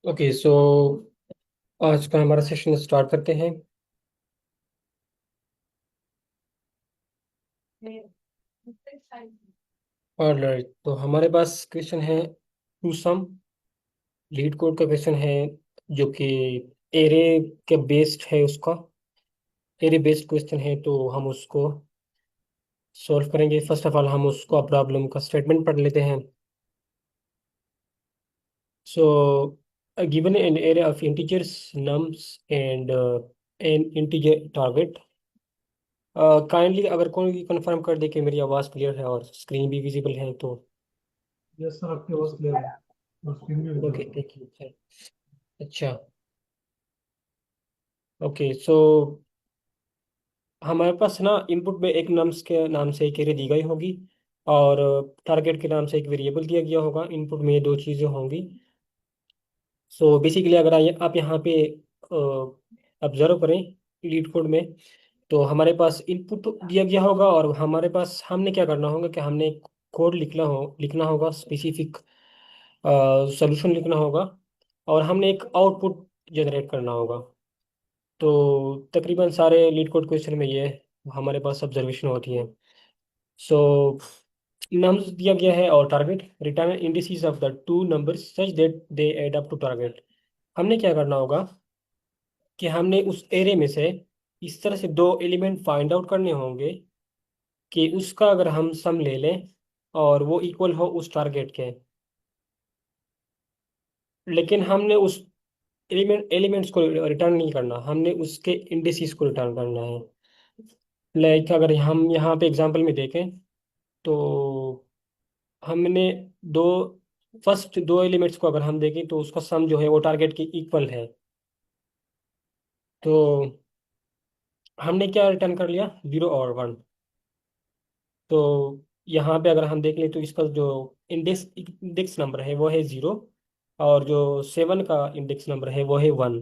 Okay so आज का हमारा सेशन स्टार्ट करते हैं। ऑलराइट, तो हमारे पास क्वेश्चन है टू सम। लीड कोड का क्वेश्चन है जो कि एरे के बेस्ड है। उसका एरे बेस्ड क्वेश्चन है, तो हम उसको सॉल्व करेंगे। फर्स्ट ऑफ ऑल हम उसको प्रॉब्लम का स्टेटमेंट पढ़ लेते हैं। So given an array of integers nums and N integer target. Kindly अगर कोई कंफर्म कर दे कि मेरी आवाज़ क्लियर है और स्क्रीन भी विजिबल है तो। यस सर, आपकी आवाज क्लियर है और स्क्रीन भी ओके, विजिबल है। Thank you. अच्छा, ओके सो हमारे पास ना इनपुट में एक नम्स के नाम से एक एरे दी गई होगी और टारगेट के नाम से एक वेरिएबल दिया गया होगा। इनपुट में ये दो चीज़ें होंगी। सो बेसिकली अगर आप यहाँ पे ऑब्जर्व करें लीड कोड में, तो हमारे पास इनपुट दिया गया होगा और हमारे पास हमने क्या करना होगा कि हमने कोड लिखना होगा, स्पेसिफिक सोल्यूशन लिखना होगा और हमने एक आउटपुट जनरेट करना होगा। तो तकरीबन सारे लीड कोड क्वेश्चन में ये हमारे पास ऑब्जर्वेशन होती है। सो नम्स दिया गया है और target return indices of the two numbers such that they add up to target. हमने क्या करना होगा कि हमने उस एरे में से इस तरह से दो एलिमेंट फाइंड आउट करने होंगे कि उसका अगर हम सम ले लें और वो इक्वल हो उस टारगेट के। लेकिन हमने उस एलिमेंट्स को रिटर्न नहीं करना, हमने उसके इंडिसेस को रिटर्न करना है। लाइक अगर हम यहाँ पे एग्जांपल में देखें तो हमने दो फर्स्ट दो एलिमेंट्स को अगर हम देखें तो उसका सम जो है वो टारगेट के इक्वल है। तो हमने क्या रिटर्न कर लिया, 0 और 1। तो यहाँ पे अगर हम देख लें तो इसका जो इंडेक्स इंडेक्स नंबर है वो है 0 और जो 7 का इंडेक्स नंबर है वो है 1।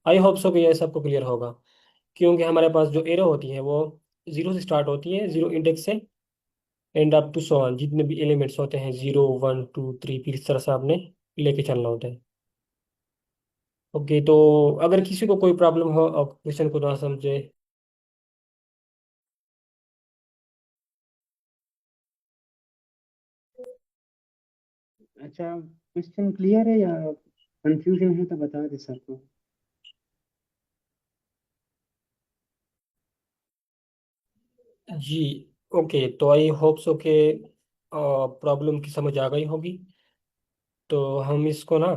आई होप सो कि ये सबको क्लियर होगा, क्योंकि हमारे पास जो एरो होती है वो 0 से स्टार्ट होती है, 0 इंडेक्स से and up to so on, जितने भी एलिमेंट्स होते हैं 0 1 2 3, फिर इस तरह से आपने लेके चलना होता है। ओके, तो अगर किसी को कोई प्रॉब्लम हो और क्वेश्चन को ना समझे। अच्छा, क्वेश्चन क्लियर है या कंफ्यूजन है तो बता दे सर को। जी, ओके, तो आई होप सो के प्रॉब्लम की समझ आ गई होगी। तो हम इसको ना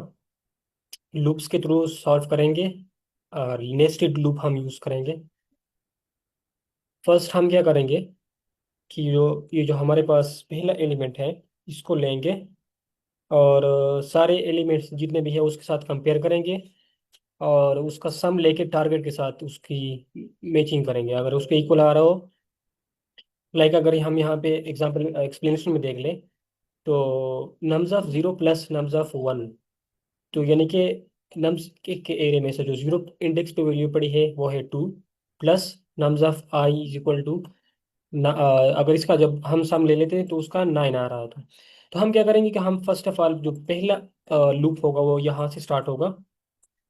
लूप्स के थ्रू सॉल्व करेंगे और नेस्टेड लूप हम यूज़ करेंगे। फर्स्ट हम क्या करेंगे कि जो ये जो हमारे पास पहला एलिमेंट है इसको लेंगे और सारे एलिमेंट्स जितने भी है उसके साथ कंपेयर करेंगे और उसका सम लेके टारगेट के साथ उसकी मैचिंग करेंगे। अगर उसके इक्वल आ रहा हो, लाइक अगर हम यहाँ पे एग्जांपल एक्सप्लेनेशन में देख लें तो nums of 0 plus nums of 1, तो यानी कि नम्स के एरिया में से जो 0 इंडेक्स पे वैल्यू पड़ी है वो है 2 plus nums of I is equal to अगर इसका जब हम सम ले लेते हैं तो उसका 9 आ रहा था। तो हम क्या करेंगे कि हम फर्स्ट ऑफ ऑल जो पहला लूप होगा वो यहाँ से स्टार्ट होगा,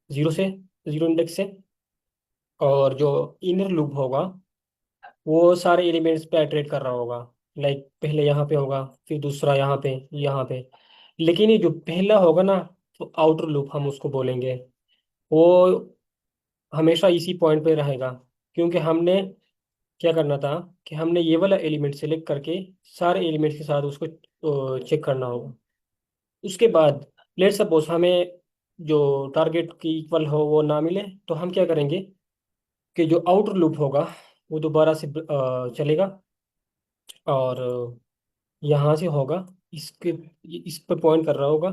0 से, 0 इंडेक्स से। और जो इनर लूप होगा वो सारे एलिमेंट्स पे इटरेट कर रहा होगा। लाइक पहले यहाँ पे होगा, फिर दूसरा यहाँ पे, यहाँ पे। लेकिन ये जो पहला होगा ना, तो आउटर लूप हम उसको बोलेंगे, वो हमेशा इसी पॉइंट पे रहेगा। क्योंकि हमने क्या करना था कि हमने ये वाला एलिमेंट सेलेक्ट करके सारे एलिमेंट्स के साथ उसको चेक करना होगा। उसके बाद लेट सपोज हमें जो टारगेट की इक्वल हो वो ना मिले, तो हम क्या करेंगे कि जो आउटर लूप होगा वो दोबारा से चलेगा और यहाँ से होगा, इसके इस पर पॉइंट कर रहा होगा,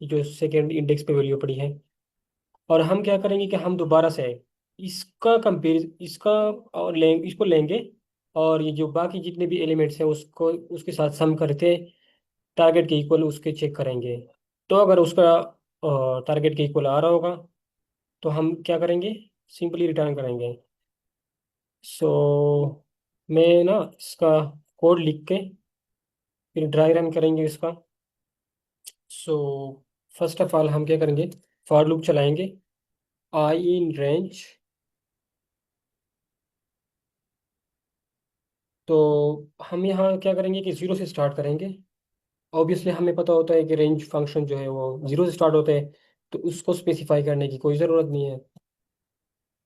ये जो सेकेंड इंडेक्स पे वैल्यू पड़ी है। और हम क्या करेंगे कि हम दोबारा से इसका कंपेयर इसका और इसको लेंगे और ये जो बाकी जितने भी एलिमेंट्स हैं उसको उसके साथ सम करके टारगेट के इक्वल उसके चेक करेंगे। तो अगर उसका टारगेट के इक्वल आ रहा होगा तो हम क्या करेंगे, सिंपली रिटर्न करेंगे। सो मैं ना इसका कोड लिख के फिर ड्राई रन करेंगे इसका। सो फर्स्ट ऑफ ऑल हम क्या करेंगे, फॉर लूप चलाएंगे, आई इन रेंज। तो हम यहाँ क्या करेंगे कि जीरो से स्टार्ट करेंगे। ऑब्वियसली हमें पता होता है कि रेंज फंक्शन जो है वो जीरो से स्टार्ट होते हैं, तो उसको स्पेसिफाई करने की कोई ज़रूरत नहीं है।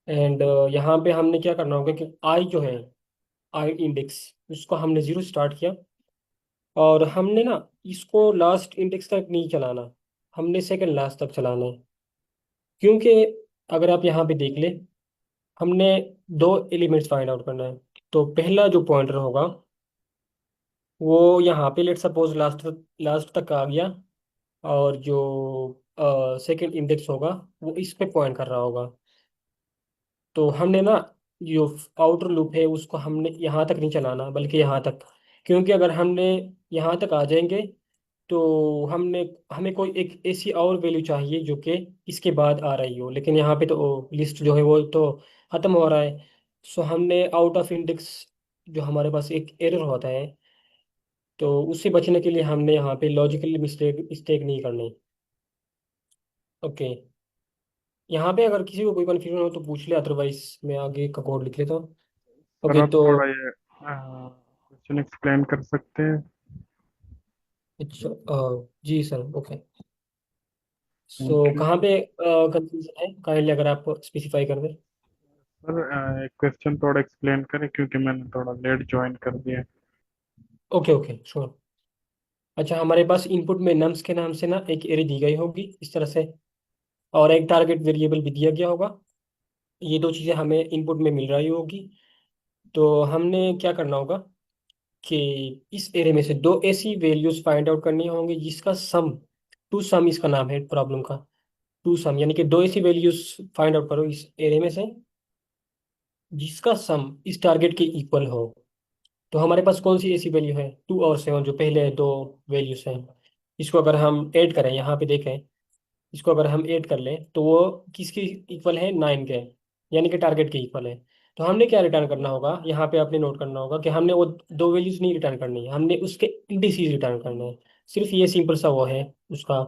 एंड यहाँ पे हमने क्या करना होगा कि आई जो है, आई इंडेक्स, उसको हमने जीरो स्टार्ट किया, और हमने ना इसको लास्ट इंडेक्स तक नहीं चलाना, हमने सेकंड लास्ट तक चलाना है। क्योंकि अगर आप यहाँ पे देख ले, हमने दो एलिमेंट्स फाइंड आउट करना है। तो पहला जो पॉइंटर होगा वो यहाँ पे लेट सपोज लास्ट लास्ट तक आ गया, और जो सेकंड इंडेक्स होगा वो इस पे पॉइंट कर रहा होगा। तो हमने ना जो आउटर लूप है उसको हमने यहाँ तक नहीं चलाना बल्कि यहाँ तक। क्योंकि अगर हमने यहाँ तक आ जाएंगे तो हमने हमें कोई एक ऐसी और वैल्यू चाहिए जो कि इसके बाद आ रही हो, लेकिन यहाँ पे तो लिस्ट जो है वो तो ख़त्म हो रहा है। सो हमने आउट ऑफ इंडेक्स जो हमारे पास एक एरर होता है, तो उससे बचने के लिए हमने यहाँ पे लॉजिकली मिस्टेक मिस्टेक नहीं करनी। ओके, यहाँ पे अगर किसी को कोई कन्फ्यूजन हो तो पूछ ले, अदरवाइज मैं आगे का कोड लिख लेता हूँ। सर ओके आप तो थोड़ा ये क्वेश्चन एक्सप्लेन कर सकते हैं? अच्छा, जी sir, okay. So thank you. कहाँ पे कंफ्यूजन है, काइंडली अगर आप स्पेसिफाई कर दें। सर एक क्वेश्चन थोड़ा एक्सप्लेन करें क्योंकि मैंने थोड़ा लेट ज्वाइन कर दिया। Okay okay sure. अच्छा, हमारे पास इनपुट में नम्स के नाम से ना एक एरे दी गई होगी इस तरह से, और एक टारगेट वेरिएबल भी दिया गया होगा। ये दो चीज़ें हमें इनपुट में मिल रही होगी। तो हमने क्या करना होगा कि इस एरे में से दो ऐसी वैल्यूज फाइंड आउट करनी होंगी जिसका सम, टू सम इसका नाम है प्रॉब्लम का, टू सम, यानी कि दो ऐसी वैल्यूज फाइंड आउट करो इस एरे में से जिसका सम इस टारगेट के इक्वल हो। तो हमारे पास कौन सी ऐसी वैल्यू है, 2 और 7, जो पहले दो वैल्यूज हैं। इसको अगर हम ऐड करें, यहाँ पे देखें, इसको अगर हम ऐड कर लें तो वो किसके इक्वल है, 9 के, यानी कि टारगेट के इक्वल है। तो हमने क्या रिटर्न करना होगा, यहाँ पे आपने नोट करना होगा कि हमने वो दो वैल्यूज नहीं रिटर्न करनी है, हमने उसके इंडिसेस रिटर्न करना है। सिर्फ ये सिंपल सा वो है उसका।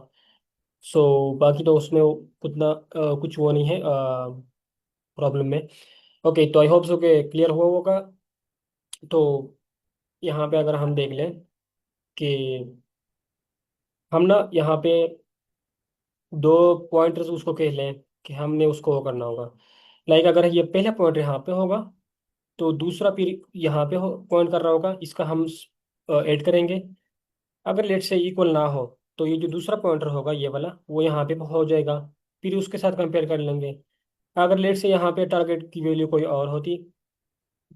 सो बाकी तो उसमें उतना कुछ वो नहीं है प्रॉब्लम में। ओके, तो आई होप सो के क्लियर हुआ होगा। तो यहाँ पे अगर हम देख लें कि हम ना यहाँ पे दो पॉइंटर्स उसको कह लें कि हमने उसको वो करना होगा। लाइक अगर ये पहला पॉइंटर यहाँ पे होगा तो दूसरा फिर यहाँ पे पॉइंट कर रहा होगा, इसका हम ऐड करेंगे। अगर लेट से इक्वल ना हो तो ये जो दूसरा पॉइंटर होगा ये वाला वो यहाँ पे हो जाएगा, फिर उसके साथ कंपेयर कर लेंगे। अगर लेट से यहाँ पे टारगेट की वैल्यू कोई और होती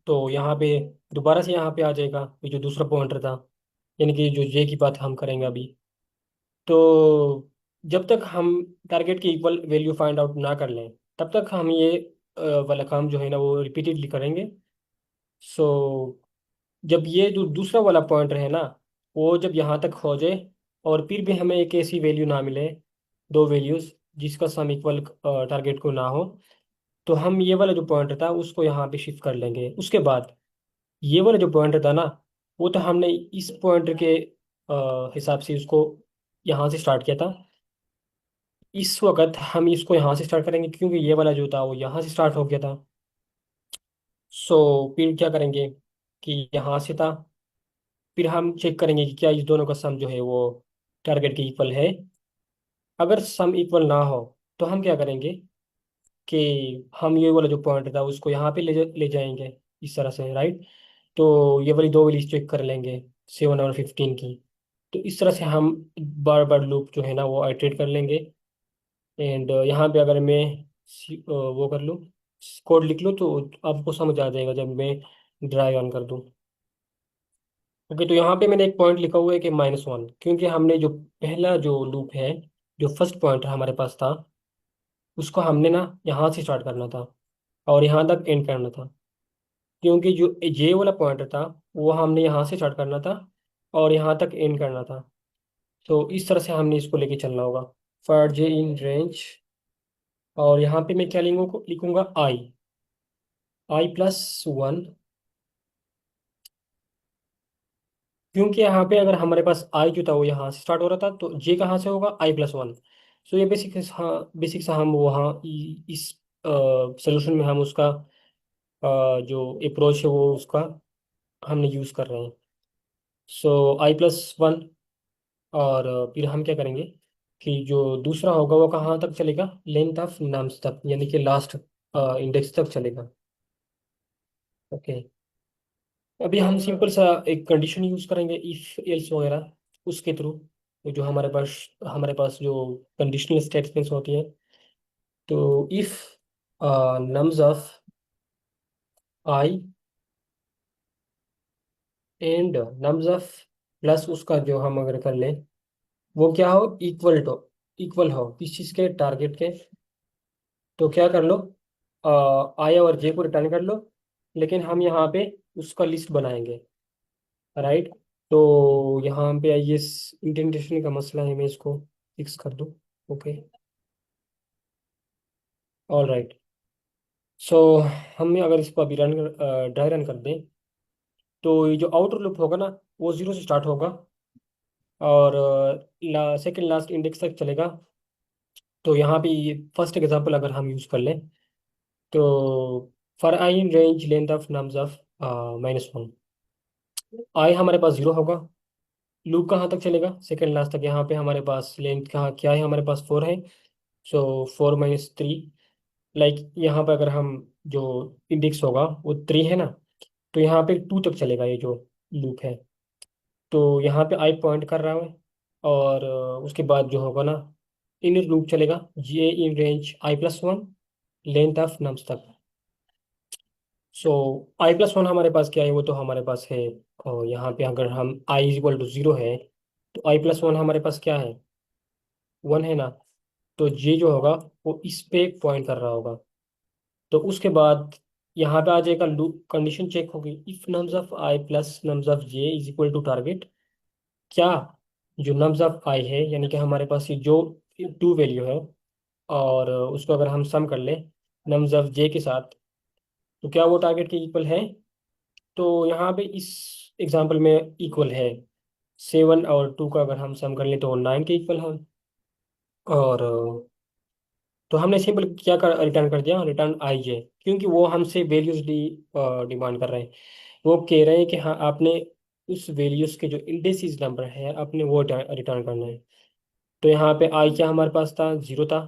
तो यहाँ पे दोबारा से यहाँ पे आ जाएगा ये जो दूसरा पॉइंटर था, यानी कि जो जे की बात हम करेंगे अभी। तो जब तक हम टारगेट की इक्वल वैल्यू फाइंड आउट ना कर लें तब तक हम ये वाला काम जो है ना वो रिपीटेडली करेंगे। सो जब ये जो दूसरा वाला पॉइंटर है ना वो जब यहाँ तक हो जाए और फिर भी हमें एक ऐसी वैल्यू ना मिले, दो वैल्यूज जिसका सम इक्वल टारगेट को ना हो, तो हम ये वाला जो पॉइंटर था उसको यहाँ पे शिफ्ट कर लेंगे। उसके बाद ये वाला जो पॉइंटर था ना वो तो हमने इस पॉइंटर के हिसाब से उसको यहाँ से स्टार्ट किया था। इस वक्त हम इसको यहाँ से स्टार्ट करेंगे क्योंकि ये वाला जो था वो यहाँ से स्टार्ट हो गया था। सो फिर क्या करेंगे कि यहाँ से था, फिर हम चेक करेंगे कि क्या इस दोनों का सम जो है वो टारगेट के इक्वल है। अगर सम इक्वल ना हो तो हम क्या करेंगे कि हम ये वाला जो पॉइंट था उसको यहाँ पे ले जाएंगे इस तरह से, राइट। तो ये वाली दो वैल्यूज चेक कर लेंगे, 7 और 15 की। तो इस तरह से हम बार बार लूप जो है ना वो आइटरेट कर लेंगे। एंड यहाँ पे अगर मैं वो कर लूँ, कोड लिख लूँ, तो आपको समझ आ जाएगा जब मैं ड्राई ऑन कर दूँ। ओके, तो यहाँ पे मैंने एक पॉइंट लिखा हुआ है कि -1, क्योंकि हमने जो पहला जो लूप है, जो फर्स्ट पॉइंट हमारे पास था, उसको हमने ना यहाँ से स्टार्ट करना था और यहाँ तक एंड करना था। क्योंकि जो ये वाला पॉइंट था वो हमने यहाँ से स्टार्ट करना था और यहाँ तक एंड करना था। तो इस तरह से हमने इसको लेके चलना होगा, फॉर जे इन रेंज। और यहाँ पे मैं क्या लिखूंगा, लिखूंगा आई +1। क्योंकि यहाँ पे अगर हमारे पास आई जो था वो यहाँ से स्टार्ट हो रहा था, तो जे कहाँ से होगा, i+1। सो ये बेसिक, हाँ बेसिक सा हम वहाँ इस सोल्यूशन में हम उसका जो अप्रोच है वो उसका हमने यूज़ कर रहे हैं। सो i+1। और फिर हम क्या करेंगे कि जो दूसरा होगा वो कहाँ तक चलेगा, लेंथ ऑफ नम्स तक, यानी कि लास्ट इंडेक्स तक चलेगा। ओके। अभी हम सिंपल सा एक कंडीशन यूज करेंगे, इफ एल्स वगैरह, उसके थ्रू। जो हमारे पास जो कंडीशनल स्टेटमेंट्स होती है, तो if nums of I and nums of plus, उसका जो हम अगर कर लें वो क्या हो, इक्वल हो किस चीज़ के, टारगेट के। तो क्या कर लो, आई और जे को रिटर्न कर लो, लेकिन हम यहाँ पे उसका लिस्ट बनाएंगे, राइट। तो यहाँ पे ये इंडेंटेशन का मसला है, मैं इसको फिक्स कर दूँ। ओके। All right. सो हम अगर इसको अभी ड्राई रन कर दें, तो ये जो आउटर लूप होगा ना, वो जीरो से स्टार्ट होगा और सेकंड लास्ट इंडेक्स तक चलेगा। तो यहाँ पे ये फर्स्ट एग्जांपल अगर हम यूज़ कर लें, तो for I in range length of nums of -1, आई हमारे पास जीरो होगा। लूप कहाँ तक चलेगा, सेकंड लास्ट तक। यहाँ पे हमारे पास लेंथ कहाँ क्या है, हमारे पास 4 है। सो 4 - 3, लाइक यहाँ पे अगर हम जो इंडेक्स होगा वो 3 है ना, तो यहाँ पे 2 तक चलेगा ये जो लूप है। तो यहाँ पे आई पॉइंट कर रहा है, और उसके बाद जो होगा ना, इन लूप चलेगा ये in range i+1 length of nums तक। सो i+1 हमारे पास क्या है, वो तो हमारे पास है, और यहाँ पे अगर हम i = 0 है, तो i+1 हमारे पास क्या है, 1 है ना। तो ये जो होगा वो इस पे पॉइंट कर रहा होगा। तो उसके बाद यहाँ पे आ जाएगा, लूप कंडीशन चेक होगी, if nums of I plus nums of J is equal to target. क्या जो नम्स ऑफ आई है, यानी कि हमारे पास ये जो 2 वैल्यू है, और उसको अगर हम सम कर ले नम्स ऑफ जे के साथ, तो क्या वो टारगेट के इक्वल है। तो यहाँ पे इस एग्जांपल में इक्वल है। 7 और 2 का अगर हम सम कर लें तो 9 के इक्वल है। और तो हमने सिंपल क्या कर रिटर्न कर दिया, रिटर्न आई जे, क्योंकि वो हमसे वैल्यूज डिमांड कर रहे हैं। वो कह रहे हैं कि हाँ आपने उस वैल्यूज के जो इंडेक्सिस नंबर है आपने वो रिटर्न करना है। तो यहाँ पे आई क्या हमारे पास था, 0 था,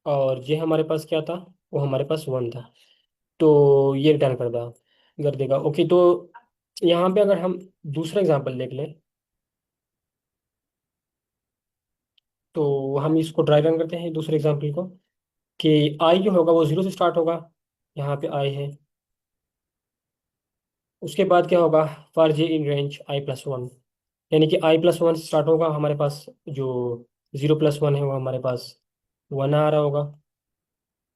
और जे हमारे पास क्या था, वो हमारे पास 1 था। तो ये रिटर्न कर देगा। ओके। तो यहाँ पे अगर हम दूसरा एग्जांपल देख लें, तो हम इसको ड्राई रन करते हैं दूसरे एग्जांपल को, कि आई जो होगा वो 0 से स्टार्ट होगा। यहाँ पे आई है। उसके बाद क्या होगा, for J in range i+1, यानी कि i+1 से स्टार्ट होगा हमारे पास। जो 0+1 है वो हमारे पास 1 आ रहा होगा।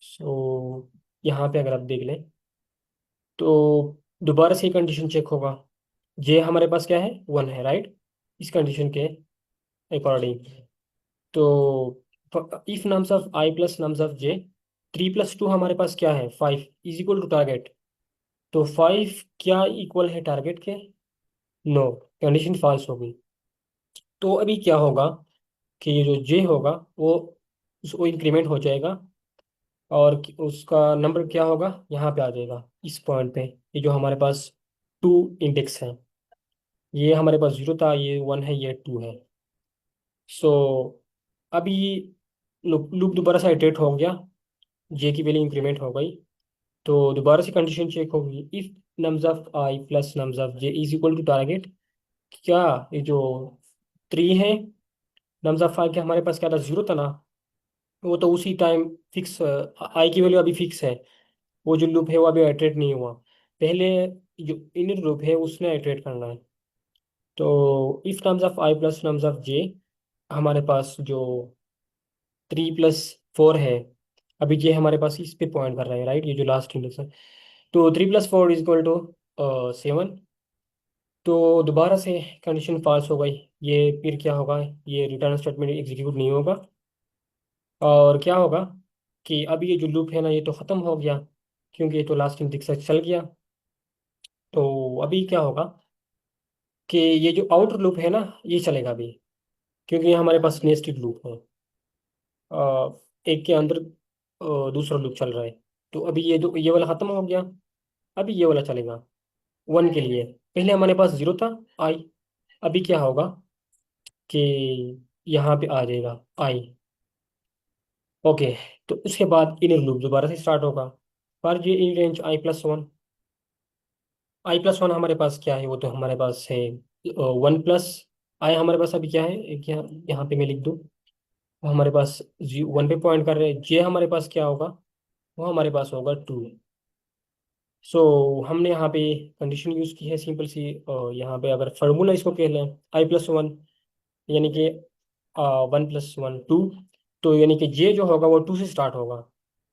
सो यहाँ पे अगर आप देख लें, तो दोबारा से कंडीशन चेक होगा, जे हमारे पास क्या है, 1 है, राइट, इस कंडीशन के अकॉर्डिंग। तो if nums of I plus nums of j, 3+2 हमारे पास क्या है, 5 इज इक्वल टू टारगेट। तो 5 क्या इक्वल है टारगेट के, नो, कंडीशन फॉल्स होगी। तो अभी क्या होगा कि ये जो जे होगा वो उसको इंक्रीमेंट हो जाएगा, और उसका नंबर क्या होगा, यहाँ पे आ जाएगा इस पॉइंट पे। ये जो हमारे पास 2 इंडेक्स है, ये हमारे पास 0 था, ये 1 है, ये 2 है। सो अभी लूप लूप दोबारा से इटरेट हो गया, जे की वैल्यू इंक्रीमेंट हो गई। तो दोबारा से कंडीशन चेक होगी, if nums of I plus nums of J is equal to target. क्या ये जो 3 है, नम्स ऑफ आई के हमारे पास क्या था, 0 था ना, वो तो उसी टाइम फिक्स, आई की वैल्यू अभी फिक्स है। वो जो लूप है वो अभी इटरेट नहीं हुआ, पहले जो इनर लूप है उसने इटरेट करना है। तो if terms of I plus terms of j, हमारे पास जो 3+4 है, अभी जे हमारे पास इस पे पॉइंट कर रहा है, राइट, ये जो लास्ट इंडेक्स है। तो 3+4 इज इक्वल टू 7। तो दोबारा से कंडीशन पास हो गई, ये फिर क्या होगा, ये रिटर्न स्टेटमेंट एग्जीक्यूट नहीं होगा। और क्या होगा कि अभी ये जो लूप है ना, ये तो ख़त्म हो गया, क्योंकि ये तो लास्ट इंडेक्स तक चल गया। तो अभी क्या होगा कि ये जो आउटर लूप है ना, ये चलेगा अभी, क्योंकि ये हमारे पास नेस्टेड लूप है। एक के अंदर दूसरा लूप चल रहा है। तो अभी ये जो ये वाला खत्म हो गया, अभी ये वाला चलेगा 1 के लिए। पहले हमारे पास 0 था, आई। अभी क्या होगा कि यहाँ पे आ जाएगा आई। ओके। तो उसके बाद इनर लूप दोबारा से स्टार्ट होगा, पर ये इन रेंज i+1। i+1 हमारे पास क्या है, वो तो हमारे पास है 1+i। हमारे पास अभी क्या है, एक यहाँ पे मैं लिख दूँ। वो हमारे पास 1 पे पॉइंट कर रहे हैं। जे हमारे पास क्या होगा, वो हमारे पास होगा 2। सो हमने यहाँ पे कंडीशन यूज की है सिंपल सी। यहाँ पे अगर फार्मूला इसको कह लें i+1, यानी कि 1+1 2। तो यानी कि जे जो होगा वो 2 से स्टार्ट होगा।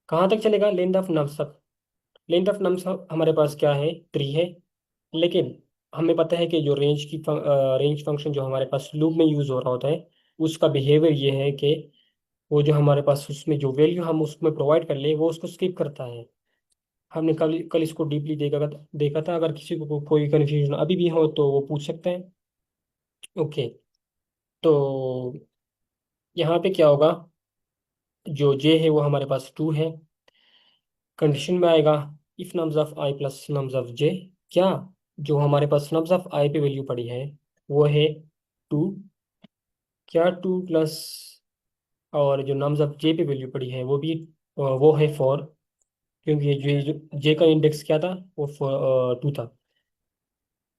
कहाँ तक चलेगा, लेंथ ऑफ नम्स तक। लेंथ ऑफ नम्स हमारे पास क्या है, 3 है। लेकिन हमें पता है कि जो रेंज फंक्शन जो हमारे पास लूप में यूज हो रहा होता है, उसका बिहेवियर ये है कि वो जो हमारे पास उसमें जो वैल्यू हम उसमें प्रोवाइड कर ले वो उसको स्किप करता है। हमने कल कल इसको डीपली देखा था। अगर किसी को कोई कन्फ्यूजन अभी भी हो तो वो पूछ सकते हैं। ओके। तो यहाँ पे क्या होगा, जो जे है वो हमारे पास 2 है। कंडीशन में आएगा if nums of I plus nums of j. क्या, जो हमारे पास नम्स ऑफ आई पे वैल्यू पड़ी है वो है 2। क्या 2 प्लस, और जो नम्स ऑफ जे पे वैल्यू पड़ी है वो भी वो है 4। क्योंकि ये जो जे का इंडेक्स क्या था, वो 2 था।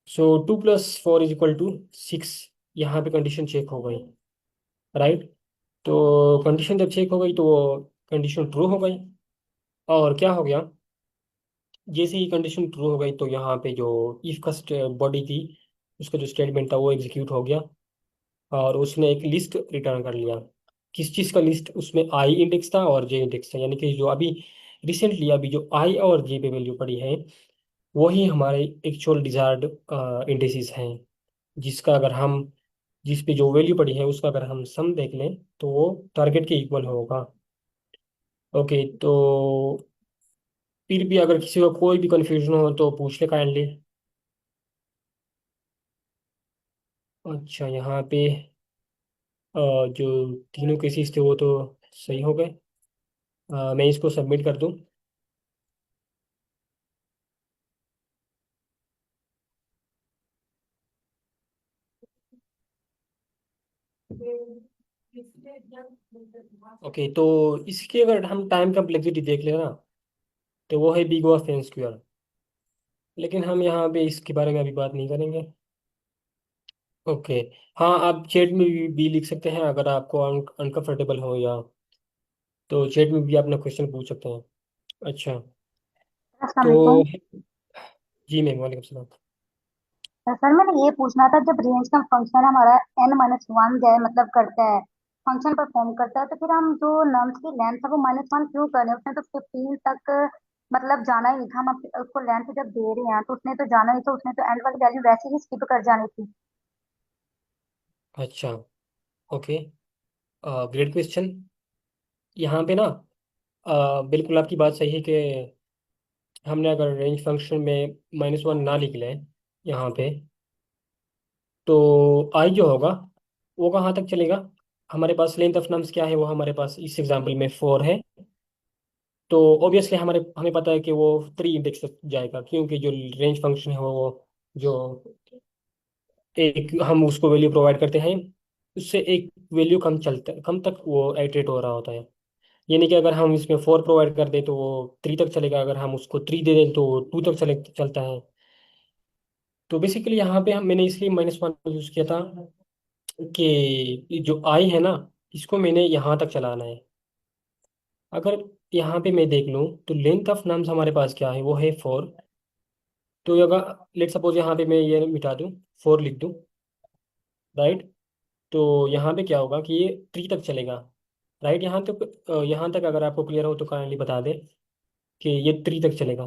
सो 2+4 = 6। यहाँ पे कंडीशन चेक हो गई, राइट। तो कंडीशन जब चेक हो गई तो वो कंडीशन ट्रू हो गई। और क्या हो गया, जैसे ही कंडीशन ट्रू हो गई तो यहाँ पे जो इफ का बॉडी थी, उसका जो स्टेटमेंट था वो एग्जीक्यूट हो गया। और उसने एक लिस्ट रिटर्न कर लिया। किस चीज़ का लिस्ट, उसमें आई इंडेक्स था और जे इंडेक्स था। यानी कि जो अभी रिसेंटली अभी जो आई और जे पे वैल्यू पड़ी है, वही हमारे एक्चुअल डिजायर्ड इंडेक्सेस हैं। जिसका अगर हम जिस पे जो वैल्यू पड़ी है उसका अगर हम सम देख लें तो वो टारगेट के इक्वल होगा। ओके। तो फिर भी अगर किसी को कोई भी कंफ्यूजन हो तो पूछ ले काइंडली। अच्छा, यहाँ पे जो तीनों केसेस थे वो तो सही हो गए। मैं इसको सबमिट कर दूँ। ओके। तो इसकी अगर हम टाइम कम्प्लेक्सिटी देख लें ना, तो वो है बिग ऑफ एन स्क्वायर। लेकिन हम यहाँ पे इसके बारे में अभी बात नहीं करेंगे। ओके। हाँ, आप चैट में भी लिख सकते हैं अगर आपको अनकंफर्टेबल हो, या तो चैट में भी अपना क्वेश्चन पूछ सकते हैं। अच्छा। अस्सलाम तो वालेकुम। जी मैम, वालेकुम सलाम। सर मैंने ये पूछना था, जब रेंज का फंक्शन हमारा n-1 जाए मतलब करता है, फंक्शन परफॉर्म करता है, तो फिर हम जो नम्स की लेंथ है वो -1 क्यों कर रहे हैं? उसने तो 15 तक मतलब जाना ही नहीं था। हम उसको लेंथ जब दे रहे हैं तो उसने तो जाना ही था, उसने तो एंड वाली वैल्यू वैसे ही स्किप कर जानी थी। अच्छा। ओके। Great question. यहाँ पे ना बिल्कुल आपकी बात सही है कि हमने अगर रेंज फंक्शन में -1 ना लिख लें यहाँ पे, तो आई जो होगा वो कहाँ तक चलेगा। हमारे पास लेंथ ऑफ नम्स क्या है, वो हमारे पास इस एग्जांपल में 4 है। तो ऑब्वियसली हमें पता है कि वो 3 इंडेक्स तक जाएगा, क्योंकि जो रेंज फंक्शन है वो जो एक हम उसको वैल्यू प्रोवाइड करते हैं, उससे एक वैल्यू कम तक वो आइटरेट हो रहा होता है। यानी कि अगर हम इसमें 4 प्रोवाइड कर दें तो वो 3 तक चलेगा, अगर हम उसको 3 दे दें तो वो 2 तक चलता है। तो बेसिकली यहाँ पे हम मैंने इसलिए -1 यूज़ किया था कि जो आई है ना, इसको मैंने यहाँ तक चलाना है। अगर यहाँ पे मैं देख लूँ तो लेंथ ऑफ नम्स हमारे पास क्या है, वो है 4। तो अगर लेट सपोज यहाँ पे मैं ये मिटा दूँ, 4 लिख दूँ, राइट। तो यहाँ पे क्या होगा कि ये 3 तक चलेगा, राइट। यहाँ तक अगर आपको क्लियर हो तो काइंडली बता दें कि ये 3 तक चलेगा।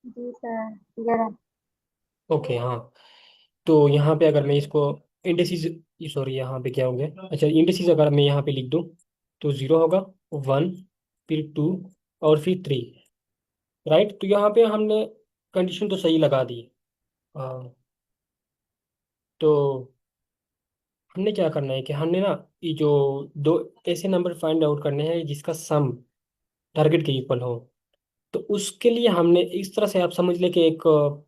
जी सर, क्लियर है। ओके। हाँ। तो यहाँ पे अगर मैं इसको इंडेसिस, सॉरी यहाँ पे क्या हो गया, अच्छा इंडेसिस अगर मैं यहाँ पे लिख दूँ तो 0 होगा, 1, फिर 2 और फिर 3, राइट। तो यहाँ पे हमने कंडीशन तो सही लगा दी। हाँ। तो हमने क्या करना है कि हमने ना ये जो दो ऐसे नंबर फाइंड आउट करने हैं जिसका सम टारगेट के इक्वल हो। तो उसके लिए हमने इस तरह से आप समझ ले कि एक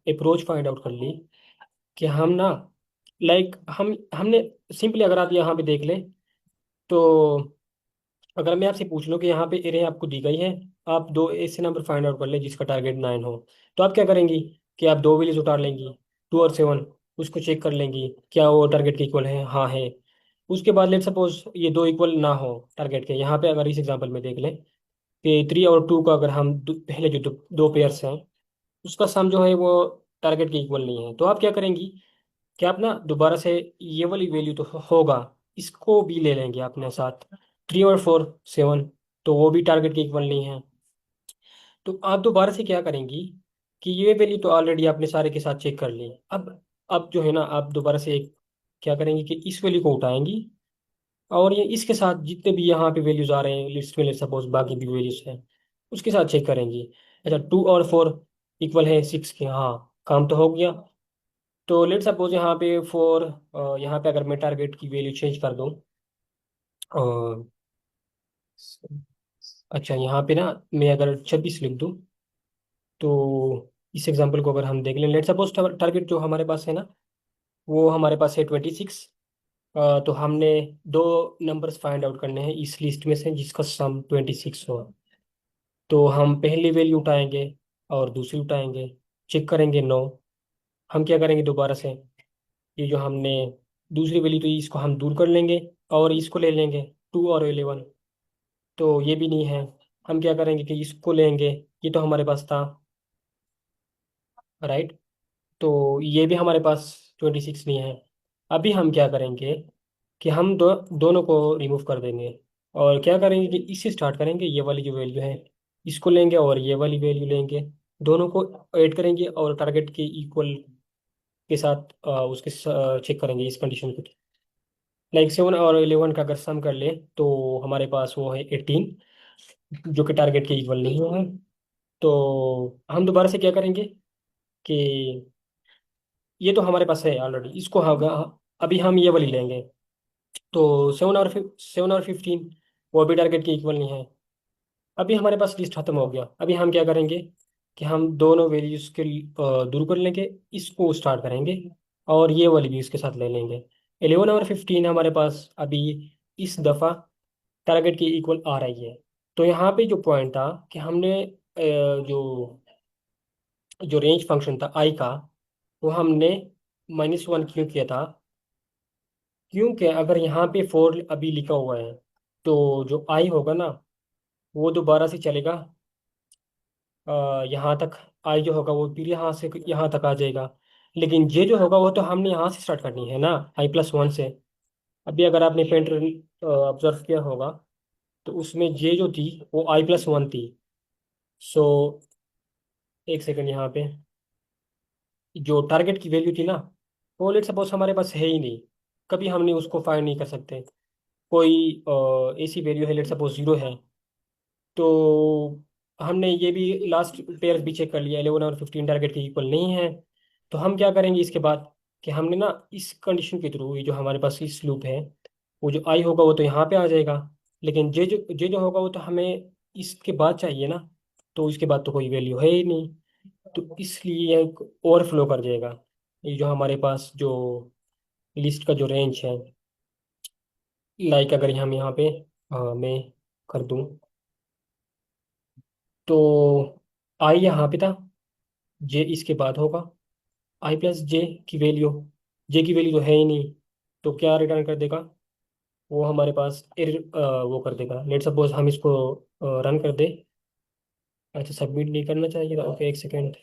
अप्रोच फाइंड आउट कर ली कि हम ना लाइक हमने सिंपली, अगर आप यहाँ पे देख लें तो अगर मैं आपसे पूछ लूँ कि यहाँ पे एरे आपको दी गई है, आप दो ऐसे नंबर फाइंड आउट कर ले जिसका टारगेट 9 हो, तो आप क्या करेंगी कि आप दो वैल्यूज उतार लेंगी, 2 और 7, उसको चेक कर लेंगी क्या वो टारगेट के इक्वल है, हाँ है। उसके बाद लेट सपोज ये दो इक्वल ना हो टारगेट के, यहाँ पे अगर इस एग्जांपल में देख लें कि 3 और 2 का अगर हम पहले जो दो पेयर्स हैं उसका सम जो है वो टारगेट के इक्वल नहीं है, तो आप क्या करेंगी कि आप ना दोबारा से ये वाली वैल्यू तो होगा, इसको भी ले लेंगे अपने साथ, 3 और 4 7, तो वो भी टारगेट के इक्वल नहीं है। तो आप दोबारा से क्या करेंगी कि ये वैल्यू तो ऑलरेडी आपने सारे के साथ चेक कर ली, अब जो है ना आप दोबारा से एक क्या करेंगे कि इस वैल्यू को उठाएंगी और ये इसके साथ जितने भी यहाँ पे वैल्यूज आ रहे हैं लिस्ट में, सपोज बाकी भी वैल्यूज हैं उसके साथ चेक करेंगी। अच्छा, 2 और 4 इक्वल है 6 के, हाँ काम तो हो गया। तो लेट सपोज यहाँ पे 4, यहाँ पे अगर मैं टारगेट की वैल्यू चेंज कर दूँ, अच्छा यहाँ पे ना मैं अगर 26 लिख दूँ, तो इस एग्जांपल को अगर हम देख लें, लेट सपोज टारगेट जो हमारे पास है ना वो हमारे पास है 26। तो हमने दो नंबर्स फाइंड आउट करने हैं इस लिस्ट में से जिसका सम 26 हो। तो हम पहली वैल्यू उठाएंगे और दूसरी उठाएंगे, चेक करेंगे 9। हम क्या करेंगे दोबारा से, ये जो हमने दूसरी वैल्यू तो इसको हम दूर कर लेंगे और इसको ले लेंगे 2 और 11, तो ये भी नहीं है। हम क्या करेंगे कि इसको लेंगे, ये तो हमारे पास था, राइट, तो ये भी हमारे पास 26 नहीं है। अभी हम क्या करेंगे कि हम दोनों को रिमूव कर देंगे और क्या करेंगे कि इससे स्टार्ट करेंगे, ये वाली जो वैल्यू है इसको लेंगे और ये वाली वैल्यू लेंगे, दोनों को ऐड करेंगे और टारगेट के इक्वल के साथ उसके चेक करेंगे इस कंडीशन को। लाइक 7 और 11 का अगर सम कर ले तो हमारे पास वो है 18, जो कि टारगेट के इक्वल नहीं हुआ है। तो हम दोबारा से क्या करेंगे कि ये तो हमारे पास है ऑलरेडी, इसको होगा, अभी हम ये वाली लेंगे। तो 7 और 15 वो भी टारगेट के इक्वल नहीं है। अभी हमारे पास लिस्ट खत्म हो गया, अभी हम क्या करेंगे कि हम दोनों वैल्यूज के दूर कर लेंगे, इसको स्टार्ट करेंगे और ये वाली भी इसके साथ ले लेंगे। 11 और 15 हमारे पास अभी इस दफ़ा टारगेट के इक्वल आ रही है। तो यहाँ पे जो पॉइंट था कि हमने जो जो रेंज फंक्शन था आई का, वो हमने -1 क्यों किया था, क्योंकि अगर यहाँ पे 4 अभी लिखा हुआ है तो जो आई होगा ना वो दोबारा से चलेगा यहाँ तक, आई जो होगा वो फिर यहाँ से यहाँ तक आ जाएगा। लेकिन जे जो होगा वो तो हमने यहाँ से स्टार्ट करनी है ना, i+1 से। अभी अगर आपने पेंटर ऑब्जर्व किया होगा तो उसमें जे जो थी वो i+1 थी। सो एक सेकंड, यहाँ पे जो टारगेट की वैल्यू थी ना वो लेट सपोज हमारे पास है ही नहीं, कभी हमने उसको फाइंड नहीं कर सकते। कोई ऐसी वैल्यू है लेट सपोज 0 है, तो हमने ये भी लास्ट पेयर भी चेक कर लिया, 11 और 15 टारगेट के इक्वल नहीं है। तो हम क्या करेंगे इसके बाद कि हमने ना इस कंडीशन के थ्रू, ये जो हमारे पास इस लूप है, वो जो आई होगा वो तो यहाँ पे आ जाएगा, लेकिन जे जो होगा वो तो हमें इसके बाद चाहिए ना, तो इसके बाद तो कोई वैल्यू है ही नहीं, तो इसलिए ये ओवरफ्लो कर जाएगा। ये जो हमारे पास जो लिस्ट का जो रेंज है, लाइक अगर हम यहाँ पे मैं कर दूँ तो आई यहाँ पे था, जे इसके बाद होगा, i+j की वैल्यू, जे की वैल्यू तो है ही नहीं, तो क्या रिटर्न कर देगा, वो हमारे पास वो कर देगा। लेट सपोज हम इसको रन कर दे, अच्छा सबमिट नहीं करना चाहिए था, ओके एक सेकेंड।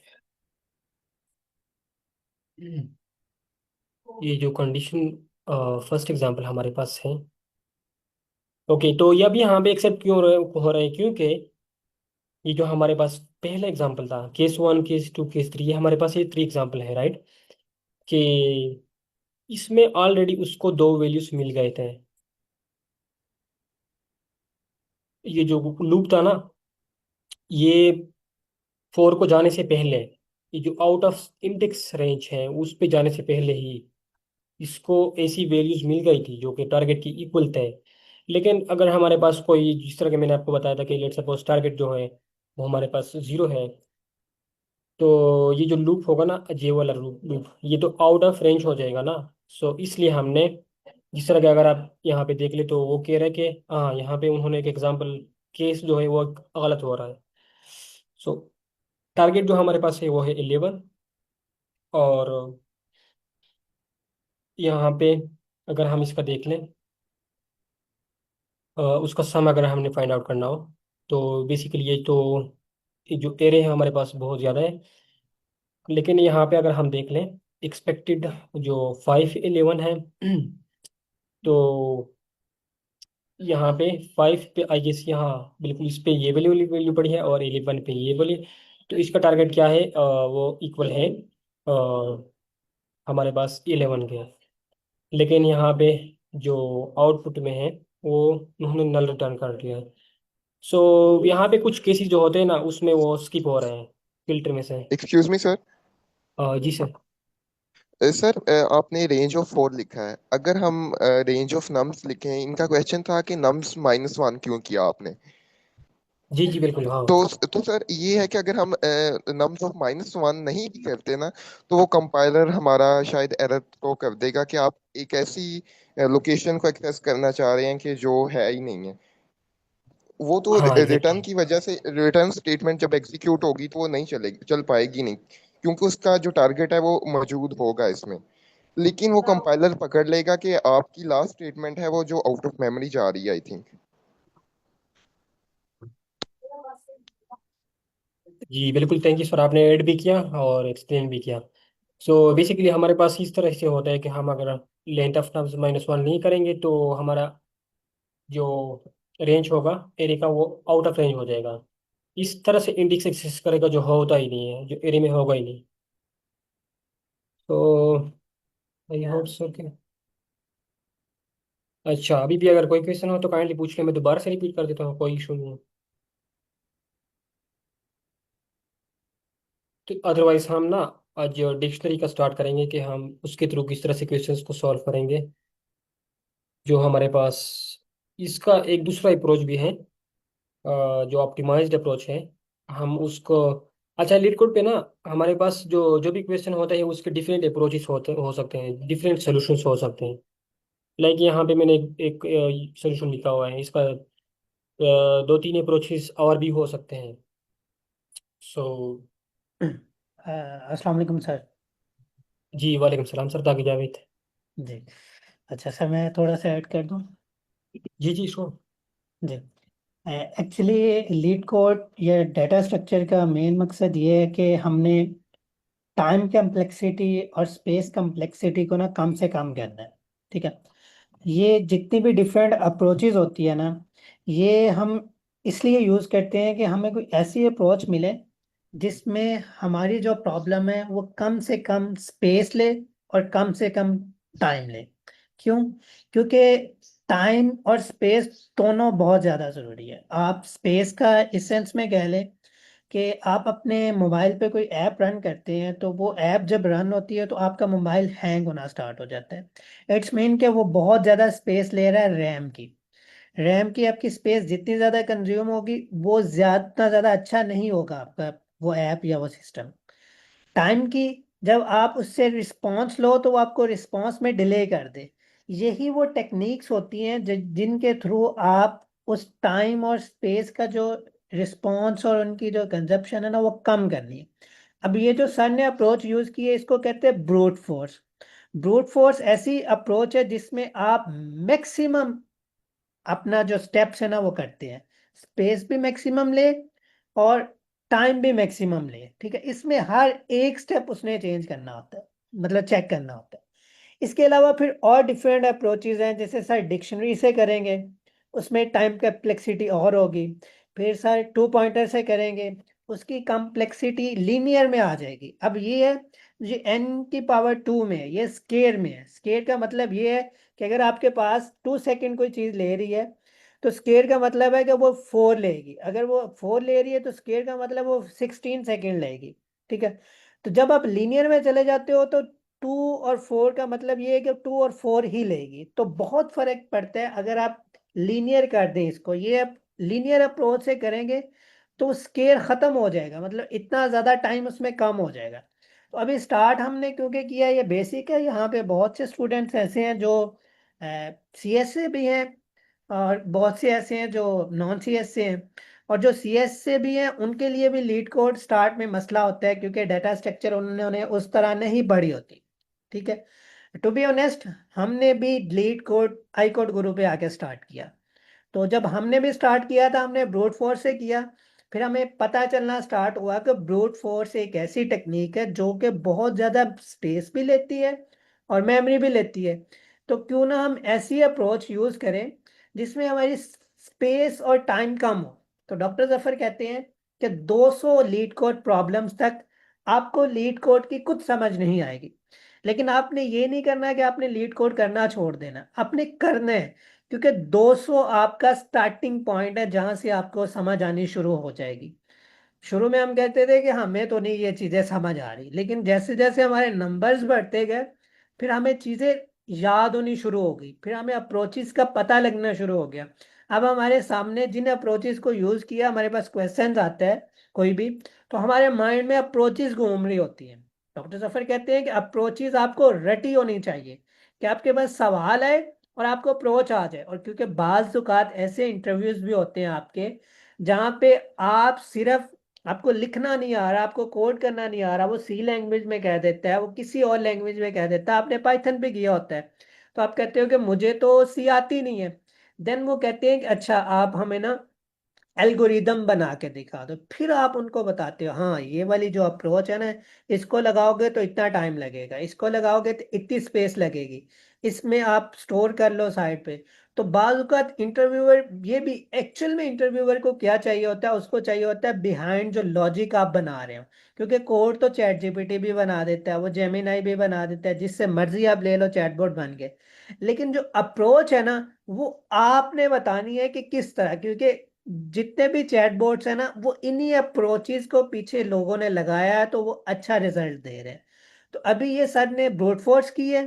ये जो कंडीशन फर्स्ट एग्जांपल हमारे पास है, ओके, तो ये अभी यहाँ पे एक्सेप्ट क्यों हो रहे हैं, क्योंकि ये जो हमारे पास पहला एग्जांपल था केस 1 केस 2 केस 3, ये हमारे पास ये 3 एग्जांपल है, राइट, कि इसमें ऑलरेडी उसको दो वैल्यूज मिल गए थे। ये जो लूप था ना, ये 4 को जाने से पहले, ये जो आउट ऑफ इंडेक्स रेंज है उस पे जाने से पहले ही इसको ऐसी वैल्यूज मिल गई थी जो कि टारगेट की इक्वल थे। लेकिन अगर हमारे पास कोई, जिस तरह के मैंने आपको बताया था कि लेट सपोज टारगेट जो है वो हमारे पास 0 है, तो ये जो लूप होगा ना, जे वाला लूप लूप ये तो आउट ऑफ रेंज हो जाएगा ना। सो इसलिए हमने, जिस तरह के अगर आप यहाँ पे देख ले तो वो कह रहे हैं कि हाँ, यहाँ पे उन्होंने एक एग्जांपल केस जो है वो गलत हो रहा है। सो टारगेट जो हमारे पास है वो है 11। और यहाँ पे अगर हम इसका देख लें, उसका सम अगर हमने फाइंड आउट करना हो, तो बेसिकली ये जो एरे है हमारे पास बहुत ज़्यादा है। लेकिन यहाँ पे अगर हम देख लें, एक्सपेक्टेड जो 511 है तो यहाँ पे 5 पे आई गेस, यहाँ बिल्कुल इस पे ये वैल्यू वैल्यू पड़ी है और 11 पे ये वाली। तो इसका टारगेट क्या है, वो इक्वल है हमारे पास 11 के। लेकिन यहाँ पे जो आउटपुट में है वो उन्होंने नल रिटर्न कर दिया है। सो यहाँ पे कुछ केसेस जो होते हैं ना, उसमें वो स्किप हो रहे हैं फिल्टर में से। Excuse me sir. जी सर। सर आपने रेंज ऑफ 4 लिखा है, अगर हम रेंज ऑफ नम्स लिखें, इनका क्वेश्चन था कि नम्स -1 क्यों किया आपने। जी जी बिल्कुल हाँ। तो सर ये है कि अगर हम नम्स ऑफ -1 नहीं भी करते ना, तो वो कंपाइलर हमारा शायद एरर को कर देगा कि आप एक ऐसी लोकेशन को एक्सेस करना चाह रहे हैं कि जो है ही नहीं है। वो तो हाँ रिटर्न एग्जैक्टली। की वजह से, रिटर्न स्टेटमेंट जब एग्जीक्यूट होगी तो वो नहीं चलेगी, चल पाएगी नहीं, क्योंकि उसका जो टारगेट है वो मौजूद होगा इसमें। लेकिन वो कंपाइलर पकड़ लेगा कि आपकी लास्ट स्टेटमेंट है वो जो आउट ऑफ मेमोरी जा रही है, आई थिंक। जी बिल्कुल, थैंक यू सर, आपने ऐड भी किया और एक्सप्लेन भी किया। सो बेसिकली हमारे पास इस तरह से होता है कि हम अगर लेंथ ऑफ टर्म्स -1 नहीं करेंगे तो हमारा जो रेंज होगा एरे का वो आउट ऑफ रेंज हो जाएगा। इस तरह से इंडेक्स एक्सेस करेगा जो होता ही नहीं है, जो एरे में होगा ही नहीं। तो आई होप सो कि, अच्छा अभी भी अगर कोई क्वेश्चन हो तो काइंडली पूछ ले, मैं दोबारा से रिपीट कर देता हूँ, कोई इशू नहीं है। तो अदरवाइज हम ना आज डिक्शनरी का स्टार्ट करेंगे कि हम उसके थ्रू किस तरह से क्वेश्चंस को सॉल्व करेंगे जो हमारे पास। इसका एक दूसरा अप्रोच भी है, जो ऑप्टिमाइज्ड अप्रोच है, हम उसको, अच्छा लीड कोड पे ना हमारे पास जो जो भी क्वेश्चन होता है उसके डिफरेंट अप्रोचेस होते हो सकते हैं, डिफरेंट सॉल्यूशंस हो सकते हैं। लाइक यहाँ पे मैंने एक सॉल्यूशन लिखा हुआ है, इसका 2-3 अप्रोचेस और भी हो सकते हैं। सो अस्सलाम वालेकुम सर। जी वालेकुम सलाम सर, ताकि जावेद। जी। अच्छा सर, मैं थोड़ा सा ऐड कर दूं। जी जी सो। जी। एक्चुअली लीड कोड या डाटा स्ट्रक्चर का मेन मकसद ये है कि हमने टाइम कम्प्लेक्सिटी और स्पेस कम्प्लेक्सिटी को ना कम से कम करना है। ठीक है। ये जितनी भी डिफरेंट अप्रोचेज होती है ना, ये हम इसलिए यूज़ करते हैं कि हमें कोई ऐसी अप्रोच मिले जिसमें हमारी जो प्रॉब्लम है वो कम से कम स्पेस ले और कम से कम टाइम ले। क्यों? क्योंकि टाइम और स्पेस दोनों बहुत ज़्यादा ज़रूरी है। आप स्पेस का इस सेंस में कह लें कि आप अपने मोबाइल पे कोई ऐप रन करते हैं, तो वो ऐप जब रन होती है तो आपका मोबाइल हैंग होना स्टार्ट हो जाता है। इट्स मीन कि वो बहुत ज़्यादा स्पेस ले रहा है रैम की। रैम की आपकी स्पेस जितनी ज़्यादा कंज्यूम होगी वो ज़्यादा अच्छा नहीं होगा आपका वो ऐप या वो सिस्टम। टाइम की जब आप उससे रिस्पॉन्स लो तो वो आपको रिस्पॉन्स में डिले कर दे। यही वो टेक्निक्स होती हैं जिनके थ्रू आप उस टाइम और स्पेस का जो रिस्पॉन्स और उनकी जो कंजप्शन है ना वो कम करनी है। अब ये जो सर ने अप्रोच यूज की है इसको कहते हैं ब्रूट फोर्स। ब्रूट फोर्स ऐसी अप्रोच है जिसमें आप मैक्सिमम अपना जो स्टेप्स है ना वो करते हैं, स्पेस भी मैक्सिमम ले और टाइम भी मैक्सिमम ले। ठीक है, इसमें हर एक स्टेप उसने चेंज करना होता है, मतलब चेक करना होता है। इसके अलावा फिर और डिफरेंट अप्रोचेज हैं, जैसे सर डिक्शनरी से करेंगे उसमें टाइम कम्प्लेक्सिटी और होगी। फिर सर टू पॉइंटर से करेंगे उसकी कम्प्लेक्सिटी लीनियर में आ जाएगी। अब ये है, ये n की पावर 2 में है, ये स्केयर में है। स्केयर का मतलब ये है कि अगर आपके पास 2 सेकंड कोई चीज़ ले रही है तो स्केयर का मतलब है कि वो 4 लेगी। अगर वो 4 ले रही है तो स्केयर का मतलब वो 16 सेकंड लेगी। ठीक है। तो जब आप लीनियर में चले जाते हो तो और 4 का मतलब ये है कि 2 और 4 ही लेगी। तो बहुत फर्क पड़ता है अगर आप लीनियर कर दें इसको। ये आप लीनियर अप्रोच से करेंगे तो स्केयर खत्म हो जाएगा, मतलब इतना ज्यादा टाइम उसमें कम हो जाएगा। तो अभी स्टार्ट हमने क्योंकि किया, ये बेसिक है, यहाँ पे बहुत से स्टूडेंट्स ऐसे हैं जो सी एस से भी हैं और बहुत से ऐसे हैं जो नॉन सी एस से हैं। और जो सी एस से भी हैं उनके लिए भी लीड कोड स्टार्ट में मसला होता है क्योंकि डाटा स्ट्रक्चर उन्होंने उस तरह नहीं पढ़ी होती। ठीक है, टू बी ऑनेस्ट हमने भी लीड कोड आई कोड गुरु पे आके स्टार्ट किया। तो जब हमने भी स्टार्ट किया था हमने ब्रूट फोर्स से किया। फिर हमें पता चलना स्टार्ट हुआ कि ब्रूट फोर्स एक ऐसी टेक्निक है जो कि बहुत ज़्यादा स्पेस भी लेती है और मेमोरी भी लेती है। तो क्यों ना हम ऐसी अप्रोच यूज़ करें जिसमें हमारी स्पेस और टाइम कम हो। तो डॉक्टर जफर कहते हैं कि 200 लीड कोड प्रॉब्लम्स तक आपको लीड कोड की कुछ समझ नहीं आएगी। लेकिन आपने ये नहीं करना कि आपने लीड कोड करना छोड़ देना, आपने करना है। क्योंकि 200 आपका स्टार्टिंग पॉइंट है जहां से आपको समझ आनी शुरू हो जाएगी। शुरू में हम कहते थे कि हमें तो नहीं ये चीजें समझ आ रही, लेकिन जैसे जैसे हमारे नंबर्स बढ़ते गए फिर हमें चीजें याद होनी शुरू हो गई, फिर हमें अप्रोचेस का पता लगना शुरू हो गया। अब हमारे सामने जिन अप्रोचेस को यूज किया हमारे पास क्वेश्चंस आता है कोई भी, तो हमारे माइंड में अप्रोचेस घूम रही होती हैं। डॉक्टर जफर कहते हैं कि अप्रोचेस आपको रटी होनी चाहिए, कि आपके पास सवाल है और आपको अप्रोच आ जाए। और क्योंकि बाज औकात ऐसे इंटरव्यूज भी होते हैं आपके जहाँ पे आप सिर्फ, आपको लिखना नहीं आ रहा, आपको कोड करना नहीं आ रहा, वो सी लैंग्वेज में कह देता है, वो किसी और लैंग्वेज में कह देता है, आपने पाइथन पे किया होता है। तो आप कहते हो कि मुझे तो सी आती नहीं है। देन वो कहते हैं कि अच्छा आप हमें ना एल्गोरिदम बना के दिखा दो। फिर आप उनको बताते हो हाँ ये वाली जो अप्रोच है ना, इसको लगाओगे तो इतना टाइम लगेगा, इसको लगाओगे तो इतनी स्पेस लगेगी, इसमें आप स्टोर कर लो साइड पे। तो बाज़ औक़ात इंटरव्यूअर ये भी, एक्चुअल में इंटरव्यूअर को क्या चाहिए होता है, उसको चाहिए होता है बिहाइंड जो लॉजिक आप बना रहे हो। क्योंकि कोड तो चैट जीपीटी भी बना देता है, वो जेमिनाई भी बना देता है, जिससे मर्जी आप ले लो चैटबॉट बन के। लेकिन जो अप्रोच है ना वो आपने बतानी है कि किस तरह, क्योंकि जितने भी चैटबॉट्स हैं ना वो इन्हीं अप्रोचेस को पीछे लोगों ने लगाया है तो वो अच्छा रिजल्ट दे रहे हैं। तो अभी ये सर ने ब्रूट फोर्स की है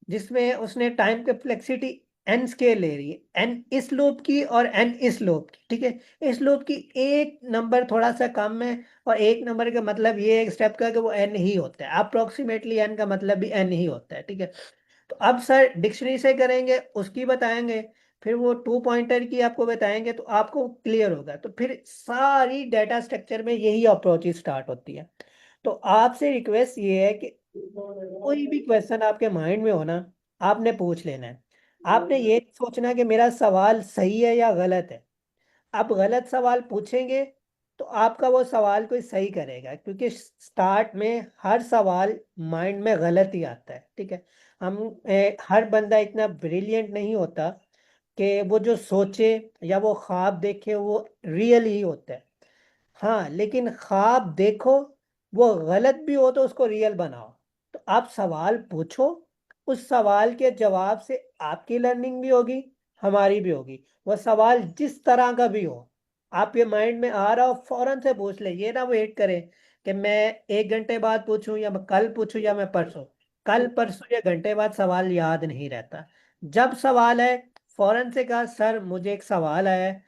जिसमें उसने टाइम कम्प्लेक्सिटी एन स्केल ले रही है, एन इस लूप की और एन इस लूप की। ठीक है, इस लूप की एक नंबर थोड़ा सा कम है और एक नंबर का मतलब ये एक स्टेप का कि वो एन ही होता है, अप्रोक्सीमेटली एन का मतलब भी एन ही होता है। ठीक है, तो अब सर डिक्शनरी से करेंगे उसकी बताएंगे, फिर वो 2 पॉइंटर की आपको बताएंगे तो आपको क्लियर होगा। तो फिर सारी डाटा स्ट्रक्चर में यही अप्रोच स्टार्ट होती है। तो आपसे रिक्वेस्ट ये है कि कोई भी क्वेश्चन आपके माइंड में हो ना, आपने पूछ लेना है। आपने ये नहीं सोचना कि मेरा सवाल सही है या गलत है। आप गलत सवाल पूछेंगे तो आपका वो सवाल कोई सही करेगा, क्योंकि स्टार्ट में हर सवाल माइंड में गलत ही आता है। ठीक है, हम हर बंदा इतना ब्रिलियंट नहीं होता कि वो जो सोचे या वो ख्वाब देखे वो रियल ही होता है। हाँ, लेकिन ख्वाब देखो, वो गलत भी हो तो उसको रियल बनाओ। तो आप सवाल पूछो, उस सवाल के जवाब से आपकी लर्निंग भी होगी, हमारी भी होगी। वो सवाल जिस तरह का भी हो, आपके माइंड में आ रहा हो फौरन से पूछ ले, ये ना वेट करें कि मैं 1 घंटे बाद पूछूं या मैं कल पूछूं या मैं परसों। कल परसों या घंटे बाद सवाल याद नहीं रहता। जब सवाल है फौरन से कहा सर मुझे एक सवाल आया है,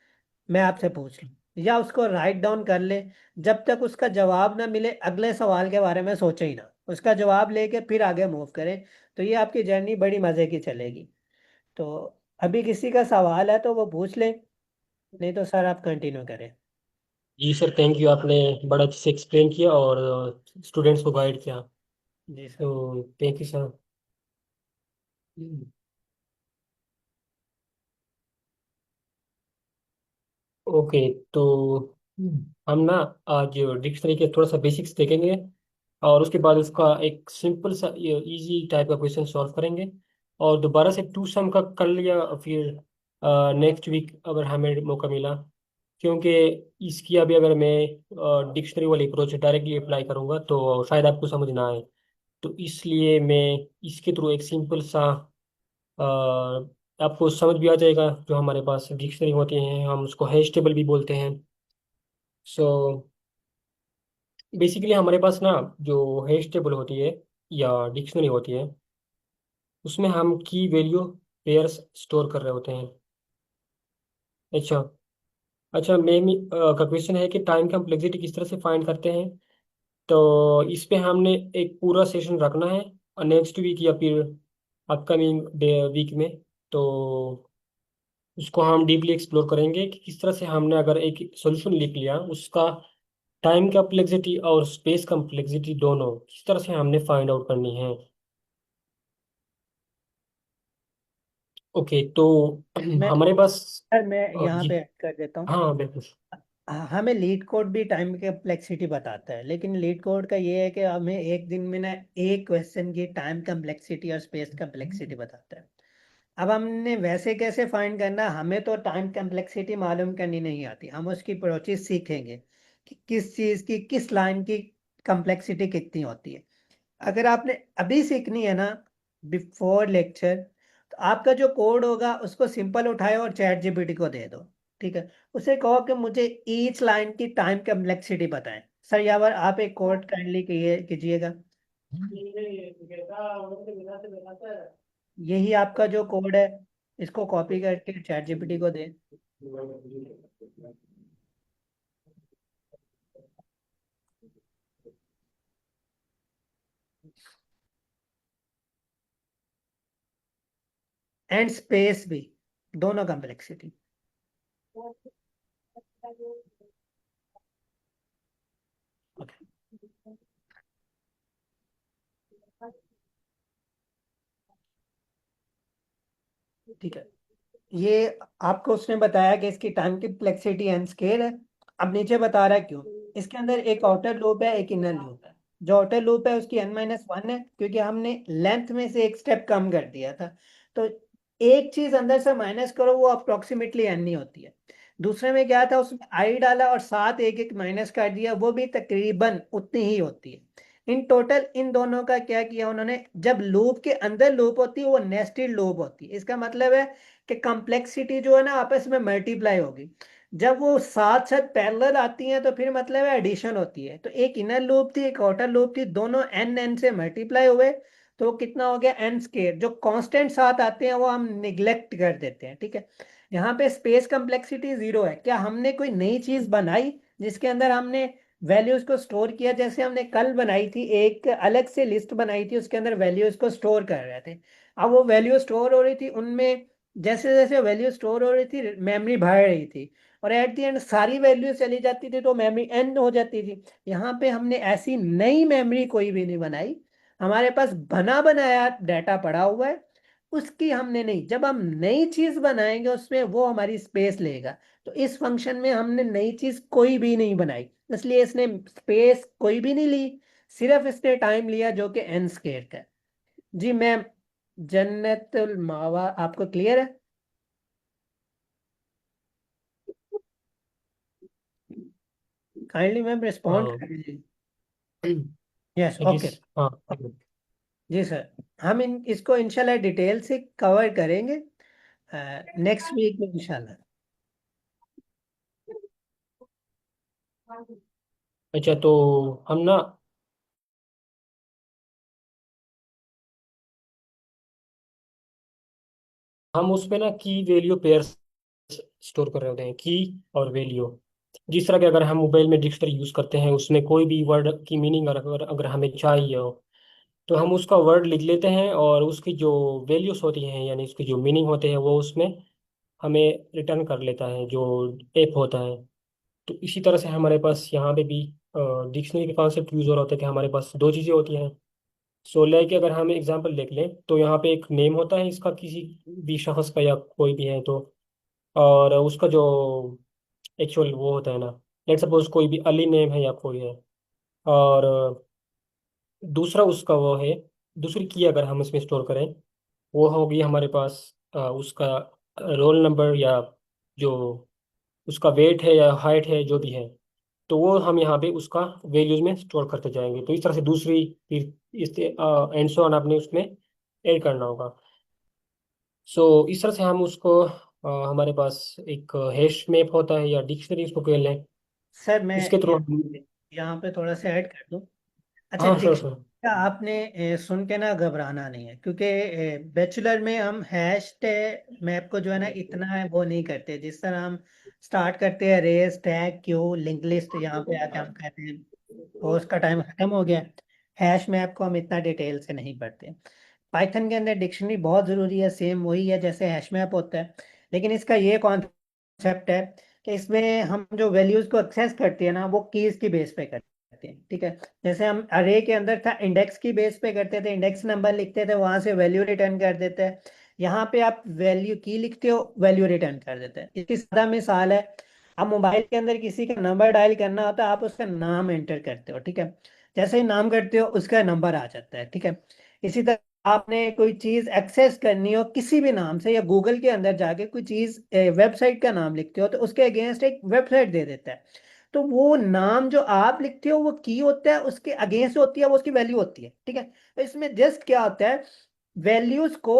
मैं आपसे पूछ लूं, या उसको राइट डाउन कर ले। जब तक उसका जवाब ना मिले अगले सवाल के बारे में सोचे ही ना, उसका जवाब लेके फिर आगे मूव करें। तो ये आपकी जर्नी बड़ी मजे की चलेगी। तो अभी किसी का सवाल है तो वो पूछ लें, नहीं तो सर आप कंटिन्यू करें। जी सर, थैंक यू, आपने बड़ा अच्छे से एक्सप्लेन किया और स्टूडेंट्स को गाइड किया। जी सर। तो थैंक यू सर। ओके, तो हम ना आज डिक्शनरी के थोड़ा सा बेसिक्स देखेंगे और उसके बाद उसका एक सिंपल सा इजी टाइप का क्वेश्चन सॉल्व करेंगे। और दोबारा से टू सम का कर लिया फिर नेक्स्ट वीक अगर हमें मौका मिला, क्योंकि इसकी अभी अगर मैं डिक्शनरी वाली अप्रोच डायरेक्टली अप्लाई करूँगा तो शायद आपको समझ ना आए। तो इसलिए मैं इसके थ्रू एक सिंपल सा आपको समझ भी आ जाएगा। जो हमारे पास डिक्शनरी होती हैं हम उसको हैश टेबल भी बोलते हैं। सो बेसिकली हमारे पास ना जो हैश टेबल होती है या डिक्शनरी होती है, उसमें हम की वैल्यू पेयर्स स्टोर कर रहे होते हैं। अच्छा। अच्छा, मेन का क्वेश्चन है कि टाइम कम्प्लेक्सिटी किस तरह से फाइंड करते हैं। तो इस पे हमने एक पूरा सेशन रखना है नेक्स्ट वीक या फिर अपकमिंग डे वीक में। तो उसको हम डीपली एक्सप्लोर करेंगे कि किस तरह से हमने अगर एक सॉल्यूशन लिख लिया, उसका टाइम कम्प्लेक्सिटी और स्पेस कम्प्लेक्सिटी दोनों किस तरह से हमने फाइंड आउट करनी है। ओके, तो मैं हमारे पास सर मैं यहाँ जी। पे ऐड कर देता हूँ। हाँ बिल्कुल। हमें लीड कोड भी टाइम कम्प्लेक्सिटी बताता है, लेकिन लीड कोड का ये है कि हमें एक दिन में ना एक क्वेश्चन की टाइम कम्प्लेक्सिटी और स्पेस कम्प्लेक्सिटी बताता है। अब हमने वैसे कैसे फाइंड करना, हमें तो टाइम कम्प्लेक्सिटी मालूम करनी नहीं आती, हम उसकी प्रोसेस सीखेंगे कि किस चीज़ की किस लाइन की कम्प्लेक्सिटी कितनी होती है। अगर आपने अभी सीखनी है ना बिफोर लेक्चर, तो आपका जो कोड होगा उसको सिंपल उठाओ और चैट जीपीटी को दे दो। ठीक है, उसे कहो कि मुझे ईच लाइन की टाइम कम्प्लेक्सिटी बताएं। सर यावर आप एक कोड काइंडली कीजिएगा। यही आपका जो कोड है, इसको कॉपी करके चैट जीपीटी को दें। एंड स्पेस भी, दोनों कम्प्लेक्सिटी। ओके, ठीक है। ये आपको उसने बताया कि इसकी टाइम की प्लेक्सिटी एन स्केल है। अब नीचे बता रहा है क्यों। इसके अंदर एक आउटर लूप है, एक इनर लूप है। जो आउटर लूप है उसकी n-1 है, क्योंकि हमने लेंथ में से एक स्टेप कम कर दिया था। तो एक चीज अंदर से माइनस करो, वो अप्रोक्सीमेटली n ही होती है। दूसरे में क्या था, उसमें i डाला और साथ एक एक माइनस कर दिया, वो भी तकरीबन उतनी ही होती है। इन टोटल इन दोनों का क्या किया उन्होंने, जब लूप के अंदर लूप होती है वो नेस्टेड लूप होती है। इसका मतलब है कि कॉम्प्लेक्सिटी जो है ना आपस में मल्टीप्लाई होगी। जब वो साथ साथ पैरेलल आती हैं तो फिर मतलब है एडिशन होती है। तो एक इनर लूप थी, एक आउटर लूप थी, दोनों एन एन से मल्टीप्लाई हुए, तो वो कितना हो गया एन स्केयर। जो कांस्टेंट साथ आते हैं वो हम निग्लेक्ट कर देते हैं। ठीक है, यहाँ पे स्पेस कम्प्लेक्सिटी जीरो है। क्या हमने कोई नई चीज बनाई जिसके अंदर हमने वैल्यूज को स्टोर किया, जैसे हमने कल बनाई थी एक अलग से लिस्ट बनाई थी, उसके अंदर वैल्यूज को स्टोर कर रहे थे। अब वो वैल्यू स्टोर हो रही थी, उनमें जैसे जैसे वैल्यू स्टोर हो रही थी मेमोरी बढ़ रही थी, और एट द एंड सारी वैल्यू चली जाती थी तो मेमोरी एंड हो जाती थी। यहाँ पे हमने ऐसी नई मेमोरी कोई भी नहीं बनाई, हमारे पास बना बनाया डाटा पड़ा हुआ है, उसकी हमने नहीं। जब हम नई चीज बनाएंगे उसमें वो हमारी स्पेस लेगा। तो इस फंक्शन में हमने नई चीज कोई भी नहीं बनाई, इसलिए इसने स्पेस कोई भी नहीं ली, सिर्फ इसने टाइम लिया जो कि एन स्क्वायर का है। जी मैम, जन्नतुल मावा आपको क्लियर है? काइंडली मैम रिस्पॉन्ड हाँ। कर दीजिए। Yes, it is. ओके। हाँ। जी सर, हम इसको इंशाल्लाह डिटेल से कवर करेंगे नेक्स्ट वीक में इंशाल्लाह। अच्छा, तो हम ना हम उसमें ना की वैल्यू पेयर स्टोर कर रहे होते हैं, की और वैल्यू। जिस तरह के अगर हम मोबाइल में डिक्शनरी यूज करते हैं, उसमें कोई भी वर्ड की मीनिंग अगर हमें चाहिए हो, तो हम उसका वर्ड लिख लेते हैं और उसकी जो वैल्यूज होती हैं यानी उसकी जो मीनिंग होते हैं वो उसमें हमें रिटर्न कर लेता है जो ऐप होता है। तो इसी तरह से हमारे पास यहाँ पे भी डिक्शनरी का कॉन्सेप्ट यूज हो रहा होता है कि हमारे पास दो चीज़ें होती हैं। सो लेके अगर हम एग्जांपल देख लें तो यहाँ पे एक नेम होता है इसका, किसी भी शख्स का या कोई भी है तो, और उसका जो एक्चुअल वो होता है ना, लेट सपोज कोई भी अली नेम है या कोई है, और दूसरा उसका वो है, दूसरी की अगर हम इसमें स्टोर करें, वो होगी हमारे पास उसका रोल नंबर या जो उसका वेट है या हाइट है जो भी है, तो वो हम यहाँ पे उसका वैल्यूज में स्टोर करते जाएंगे। तो इस तरह से दूसरी फिर इस एंड सो ऑन आपने उसमें ऐड करना होगा। सो इस तरह से हम उसको हमारे पास एक हैश मैप होता है या डिक्शनरी उसको कह लें, सर मैं उसके थ्रू यहाँ पे थोड़ा सा ऐड कर दूं। अच्छा, हाँ श्योर सर। आपने सुन के ना घबराना नहीं है, क्योंकि बैचलर में हम हैश टैग मैप को जो है ना इतना है वो नहीं करते। जिस तरह हम स्टार्ट करते हैं race tag queue link list, यहाँ पे आके हम कहते हैं कोर्स का टाइम खत्म हो गया। हैश मैप को हम इतना डिटेल से नहीं पढ़ते। पाइथन के अंदर डिक्शनरी बहुत ज़रूरी है, सेम वही है जैसे हैश मैप होता है। लेकिन इसका ये कॉन्सेप्ट है कि इसमें हम जो वैल्यूज़ को एक्सेस करते हैं ना वो कीज़ की बेस पे करते हैं, ठीक है। जैसे हम अरे के अंदर था इंडेक्स की बेस पे करते थे, इंडेक्स नंबर लिखते थे, वहां से वैल्यू रिटर्न कर देते हैं। यहाँ पे आप वैल्यू की लिखते हो, वैल्यू रिटर्न कर देते हैं। इसकी सादा मिसाल है, आप मोबाइल के अंदर किसी का नंबर डायल करना होता है, आप उसका नाम एंटर करते हो, ठीक है। जैसे ही नाम करते हो उसका नंबर आ जाता है, ठीक है। इसी तरह आपने कोई चीज एक्सेस करनी हो किसी भी नाम से, या गूगल के अंदर जाके कोई चीज वेबसाइट का नाम लिखते हो तो उसके अगेंस्ट एक वेबसाइट दे देता है। तो वो नाम जो आप लिखते हो वो की होता है, उसके अगेंस्ट होती है, वो उसकी वैल्यू होती है, ठीक है। तो इसमें जस्ट क्या होता है, वैल्यूज को,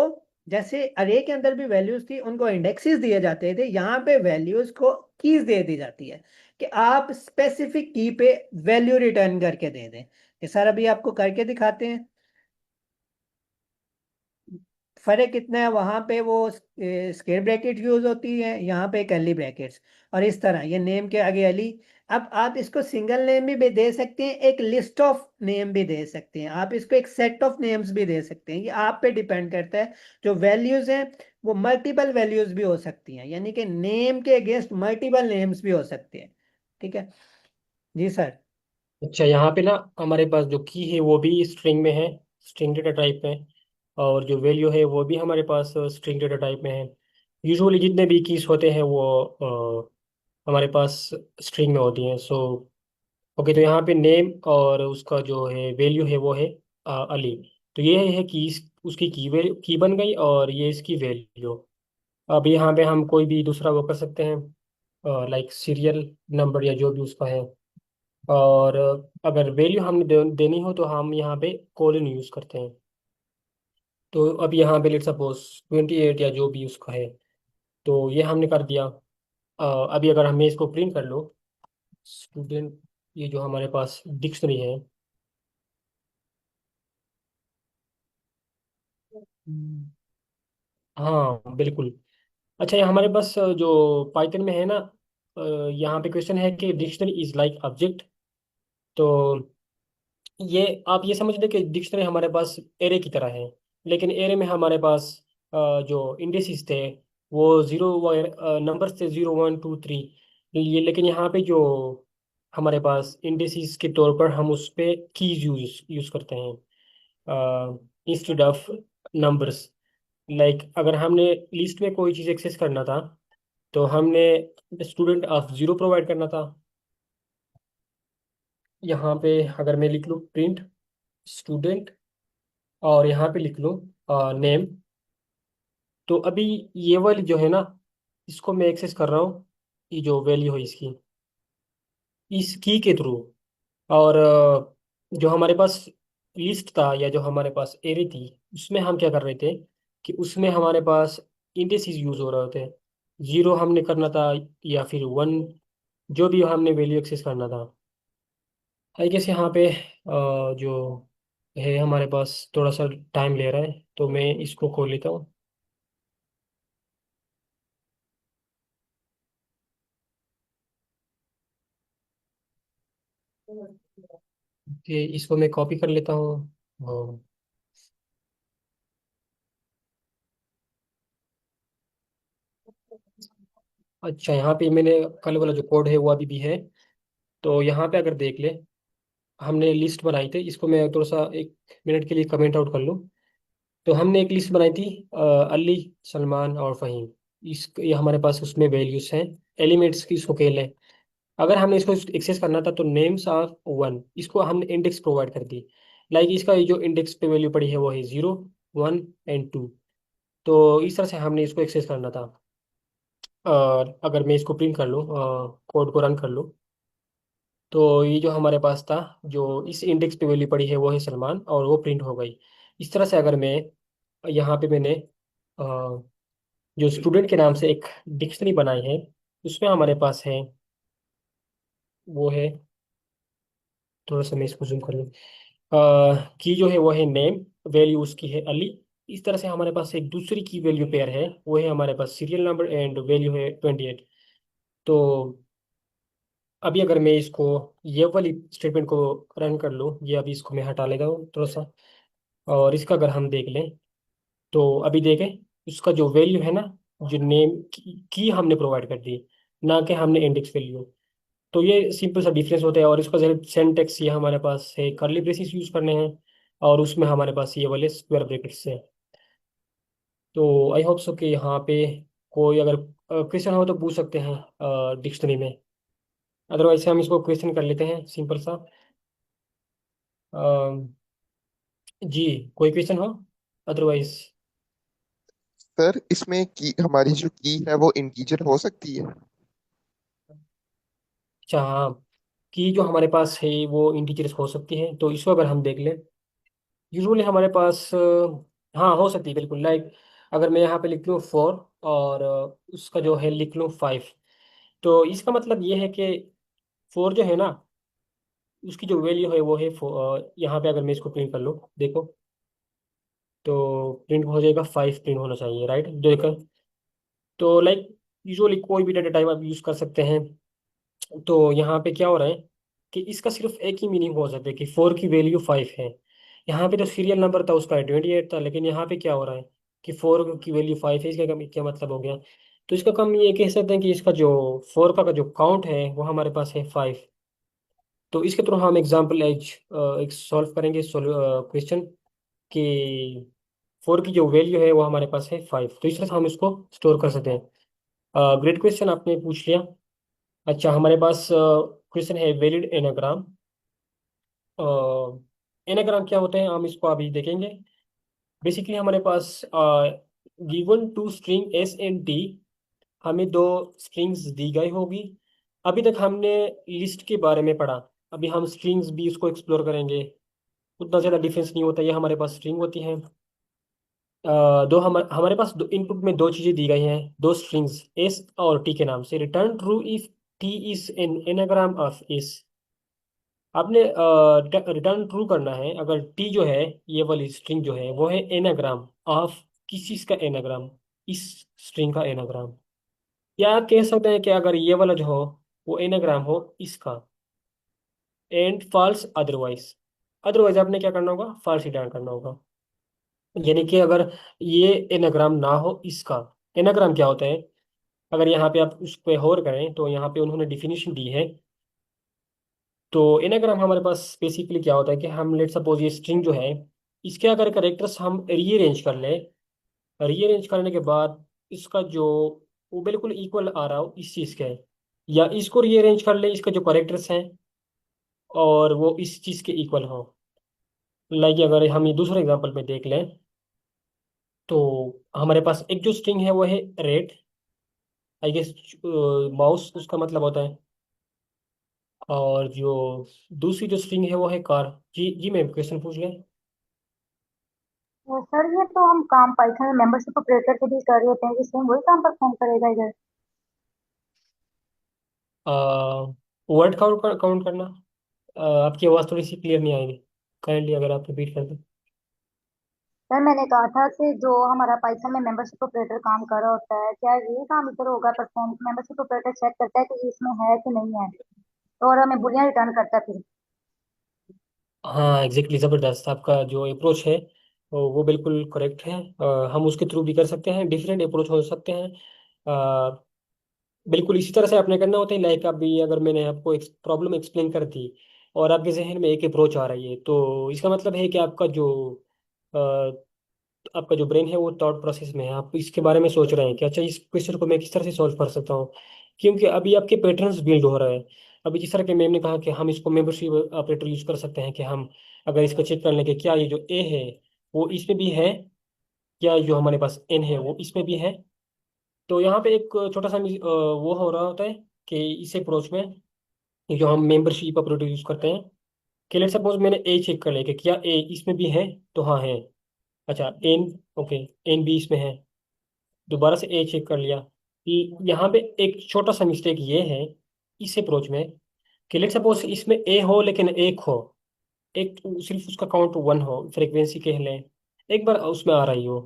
जैसे अरे के अंदर भी वैल्यूज थी उनको इंडेक्सेस दिए जाते थे, यहाँ पे वैल्यूज को कीज दे दी जाती है कि आप स्पेसिफिक की पे वैल्यू रिटर्न करके दे दें। ये सारा भी आपको करके दिखाते हैं। फर्क कितना है, वहां पे वो स्क्वेयर ब्रैकेट यूज होती है, यहाँ पे कर्ली ब्रैकेट्स। और इस तरह ये नेम के आगे अली। अब आप इसको सिंगल नेम भी दे सकते हैं, एक लिस्ट ऑफ नेम भी दे सकते हैं, आप इसको एक सेट ऑफ नेम्स भी दे सकते हैं, ये आप पे डिपेंड करता है। जो वैल्यूज हैं वो मल्टीपल वैल्यूज भी हो सकती हैं, यानी कि नेम के अगेंस्ट मल्टीपल नेम्स भी हो सकते हैं, ठीक है। जी सर। अच्छा, यहाँ पे ना हमारे पास जो की है वो भी स्ट्रिंग में है, स्ट्रिंग डेटा टाइप में। और जो वैल्यू है वो भी हमारे पास स्ट्रिंग डेटा टाइप में है। यूजुअली जितने भी कीज होते हैं वो हमारे पास स्ट्रिंग में होती हैं। सो ओके, तो यहाँ पे नेम और उसका जो है वैल्यू है वो है अली। तो ये है कि उसकी की वैल्यू की बन गई और ये इसकी वैल्यू। अब यहाँ पे हम कोई भी दूसरा वो कर सकते हैं, लाइक सीरियल नंबर या जो भी उसका है। और अगर वैल्यू हमने देनी हो तो हम यहाँ पे कोलन यूज़ करते हैं। तो अब यहाँ पे लेट सपोज 28 या जो भी उसका है, तो ये हमने कर दिया। अभी अगर हमें इसको प्रिंट कर लो, स्टूडेंट, ये जो हमारे पास डिक्शनरी है। हम्म, हाँ बिल्कुल। अच्छा, ये हमारे पास जो पाइथन में है ना, अ, यहाँ पे क्वेश्चन है कि डिक्शनरी इज लाइक ऑब्जेक्ट। तो ये आप ये समझ लें कि डिक्शनरी हमारे पास एरे की तरह है। लेकिन एरे में हमारे पास जो इंडेक्सेस थे वो जीरो नंबर थे, 0 1 2 3। ये लेकिन यहाँ पे जो हमारे पास इंडेक्सेस के तौर पर हम उस पे कीज यूज यूज करते हैं इंस्टेड ऑफ नंबर्स। लाइक अगर हमने लिस्ट में कोई चीज़ एक्सेस करना था तो हमने स्टूडेंट ऑफ जीरो प्रोवाइड करना था। यहाँ पे अगर मैं लिख लूँ प्रिंट स्टूडेंट और यहाँ पे लिख लूँ नेम, तो अभी ये वाली जो है ना, इसको मैं एक्सेस कर रहा हूँ, ये जो वैल्यू है इसकी, इस की के थ्रू। और जो हमारे पास लिस्ट था या जो हमारे पास एरे थी, उसमें हम क्या कर रहे थे कि उसमें हमारे पास इंडेक्सेस यूज हो रहे होते। जीरो हमने करना था या फिर 1, जो भी हमने वैल्यू एक्सेस करना था। आई गेस यहाँ पे जो है हमारे पास थोड़ा सा टाइम ले रहा है, तो मैं इसको खोल लेता हूँ कि इसको मैं कॉपी कर लेता हूँ। हाँ, अच्छा, यहाँ पे मैंने कल वाला जो कोड है वो अभी भी है। तो यहाँ पे अगर देख ले, हमने लिस्ट बनाई थी, इसको मैं थोड़ा सा 1 मिनट के लिए कमेंट आउट कर लूँ। तो हमने एक लिस्ट बनाई थी, अली, सलमान और फ़हीम। ये हमारे पास उसमें वैल्यूज हैं, एलिमेंट्स की इसको खेल है। अगर हमने इसको एक्सेस करना था तो नेम्स ऑफ 1, इसको हमने इंडेक्स प्रोवाइड कर दी। लाइक इसका ये जो इंडेक्स पे वैल्यू पड़ी है वो है 0 1 एंड 2। तो इस तरह से हमने इसको एक्सेस करना था। और अगर मैं इसको प्रिंट कर लूँ, कोड को रन कर लूँ, तो ये जो हमारे पास था, जो इस इंडेक्स पे वैल्यू पड़ी है वो है सलमान, और वो प्रिंट हो गई। इस तरह से अगर मैं यहाँ पे मैंने अ, जो स्टूडेंट के नाम से एक डिक्शनरी बनाई है, उसमें हमारे पास है वो है, थोड़ा सा मैं इसको जूम कर लूँ। की जो है वो है नेम, वैल्यू उसकी है अली। इस तरह से हमारे पास एक दूसरी की वैल्यू पेयर है, वो है हमारे पास सीरियल नंबर एंड वैल्यू है 28। तो अभी अगर मैं इसको ये वाली स्टेटमेंट को रन कर लूँ, ये अभी इसको मैं हटा लेता हूँ थोड़ा सा, और इसका अगर हम देख लें तो अभी देखें उसका जो वैल्यू है ना, जो नेम की हमने प्रोवाइड कर दी, ना कि हमने इंडेक्स वैल्यू। तो ये सिंपल सा डिफरेंस होता है। और इसका सिंटेक्स ये हमारे पास है, कर्ली ब्रेसिस यूज करने हैं, और उसमें हमारे पास ये वाले स्क्वायर ब्रैकेट्स है। तो आई होप सो कि यहाँ पे कोई अगर क्वेश्चन हो तो पूछ सकते हैं डिक्शनरी में। अदरवाइज हम इसको क्वेश्चन कर लेते हैं सिंपल सा। अ, जी, कोई क्वेश्चन हो? अदरवाइज सर इसमें की हमारी जो की है वो इंटीजर हो सकती है? अच्छा, हाँ, की जो हमारे पास है वो इंटीजर्स हो सकती है। तो इसको अगर हम देख लें, यूजुअली हमारे पास हाँ हो सकती है बिल्कुल। लाइक अगर मैं यहाँ पे लिख लूँ 4 और उसका जो है लिख लूँ 5, तो इसका मतलब ये है कि 4 जो है ना, उसकी जो वैल्यू है वो है यहाँ पे अगर मैं इसको प्रिंट कर लूँ, देखो, तो प्रिंट हो जाएगा 5 प्रिंट होना चाहिए, राइट? देखो, तो लाइक यूजुअली कोई भी डाटा टाइप आप यूज़ कर सकते हैं। तो यहाँ पे क्या हो रहा है कि इसका सिर्फ एक ही मीनिंग हो सकता है कि 4 की वैल्यू 5 है। यहाँ पे तो सीरियल नंबर था उसका 28 था, लेकिन यहाँ पे क्या हो रहा है कि 4 की वैल्यू 5 है। इसका क्या मतलब हो गया? तो इसका कम ये कह सकते हैं कि इसका जो 4 का जो काउंट है वो हमारे पास है 5। तो इसके थ्रू हम एग्जाम्पल एज एक सॉल्व करेंगे क्वेश्चन कि 4 की जो वैल्यू है वो हमारे पास है 5। तो इस तरह से हम इसको स्टोर कर सकते हैं। ग्रेट क्वेश्चन आपने पूछ लिया। अच्छा, हमारे पास क्वेश्चन है वैलिड एनाग्राम। एनाग्राम क्या होते हैं हम इसको अभी देखेंगे। बेसिकली हमारे पास given two strings s and t, हमें दो स्ट्रिंग्स दी गई होगी। अभी तक हमने लिस्ट के बारे में पढ़ा, अभी हम स्ट्रिंग्स भी इसको एक्सप्लोर करेंगे। उतना ज़्यादा डिफरेंस नहीं होता, ये हमारे पास स्ट्रिंग होती है। दो हमारे पास दो इनपुट में दो चीज़ें दी गई हैं, दो स्ट्रिंग्स एस और टी के नाम से। Return true if T is an anagram of S. आपने रिटर्न ट्रू करना है अगर टी जो है, ये वाली स्ट्रिंग जो है वो है एनाग्राम ऑफ, किस चीज़ का एनाग्राम? इस स्ट्रिंग का एनाग्राम। या आप कह सकते हैं कि अगर ये वाला जो हो वो एनाग्राम हो इसका। And false otherwise. अदरवाइज आपने क्या करना होगा? फॉल्स रिटर्न करना होगा। यानी कि अगर ये एनाग्राम ना हो इसका। एनाग्राम क्या होता है? अगर यहाँ पे आप उस पर गौर करें तो यहाँ पे उन्होंने डिफिनीशन दी है। तो एनाग्राम हमारे पास बेसिकली क्या होता है कि हम लेट सपोज ये स्ट्रिंग जो है, इसके अगर करेक्टर्स हम रीअरेंज कर लें, रीअरेंज करने के बाद इसका जो वो बिल्कुल इक्वल आ रहा हो इस चीज़ के, या इसको रीअरेंज कर ले इसके जो करेक्टर्स हैं और वो इस चीज़ के इक्वल हो। लाइक अगर हम ये दूसरे एग्जांपल में देख लें तो हमारे पास एक जो स्ट्रिंग है वो है रेड, आई गेस माउस उसका मतलब होता है। और जो दूसरी जो स्ट्रिंग है वो है कार। जी जी मैम, क्वेश्चन पूछ लें। तो सर ये तो हम काम पाइथन में मेंबरशिप ऑपरेटर के लिए कर रहे थे, सेम वही काम परफॉर्म करेगा इधर? वर्ड काउंट करना। आपकी आवाज़ थोड़ी सी क्लियर नहीं आएगी, काइंडली अगर आप रिपीट कर दें। सर मैंने कहा था कि जो हमारा पाइथन में मेंबरशिप ऑपरेटर काम कर रहा होता है, क्या ये काम इधर होगा परफॉर्म? मेंबरशिप ऑपरेटर चेक करता है कि ये इसमें है कि नहीं है, तो और हमें बुलियन रिटर्न करता है फिर। हाँ एग्जैक्टली, ज़बरदस्त। आपका जो अप्रोच है वो बिल्कुल करेक्ट है। हम उसके थ्रू भी कर सकते हैं, डिफरेंट अप्रोच हो सकते हैं। बिल्कुल इसी तरह से आपने करना होता है। लाइक अभी अगर मैंने आपको एक प्रॉब्लम एक्सप्लेन कर दी और आपके जहन में एक अप्रोच आ रही है, तो इसका मतलब है कि आपका जो ब्रेन है वो थॉट प्रोसेस में है, आप इसके बारे में सोच रहे हैं कि अच्छा इस क्वेश्चन को मैं किस तरह से सॉल्व कर सकता हूँ। क्योंकि अभी आपके पैटर्न्स बिल्ड हो रहे हैं। अभी जिस तरह के मैम ने कहा कि हम इसको मेंबरशिप ऑपरेटर यूज कर सकते हैं, कि हम अगर इसको चेक कर लें कि क्या ये जो ए है वो इसमें भी है, या जो हमारे पास एन है वो इसमें भी है। तो यहाँ पे एक छोटा सा वो हो रहा होता है कि इस अप्रोच में जो हम मेंबरशिप ऑपरेटर यूज करते हैं, कि लेट सपोज मैंने ए चेक कर लिया कि क्या ए इसमें भी है, तो हाँ है। अच्छा एन, ओके, एन भी इसमें है। दोबारा से ए चेक कर लिया। यहाँ पे एक छोटा सा मिस्टेक ये है इस अप्रोच में कि लेट सपोज इसमें ए हो लेकिन एक हो, एक सिर्फ उसका काउंट 1 हो, फ्रीक्वेंसी कह लें, एक बार उसमें आ रही हो,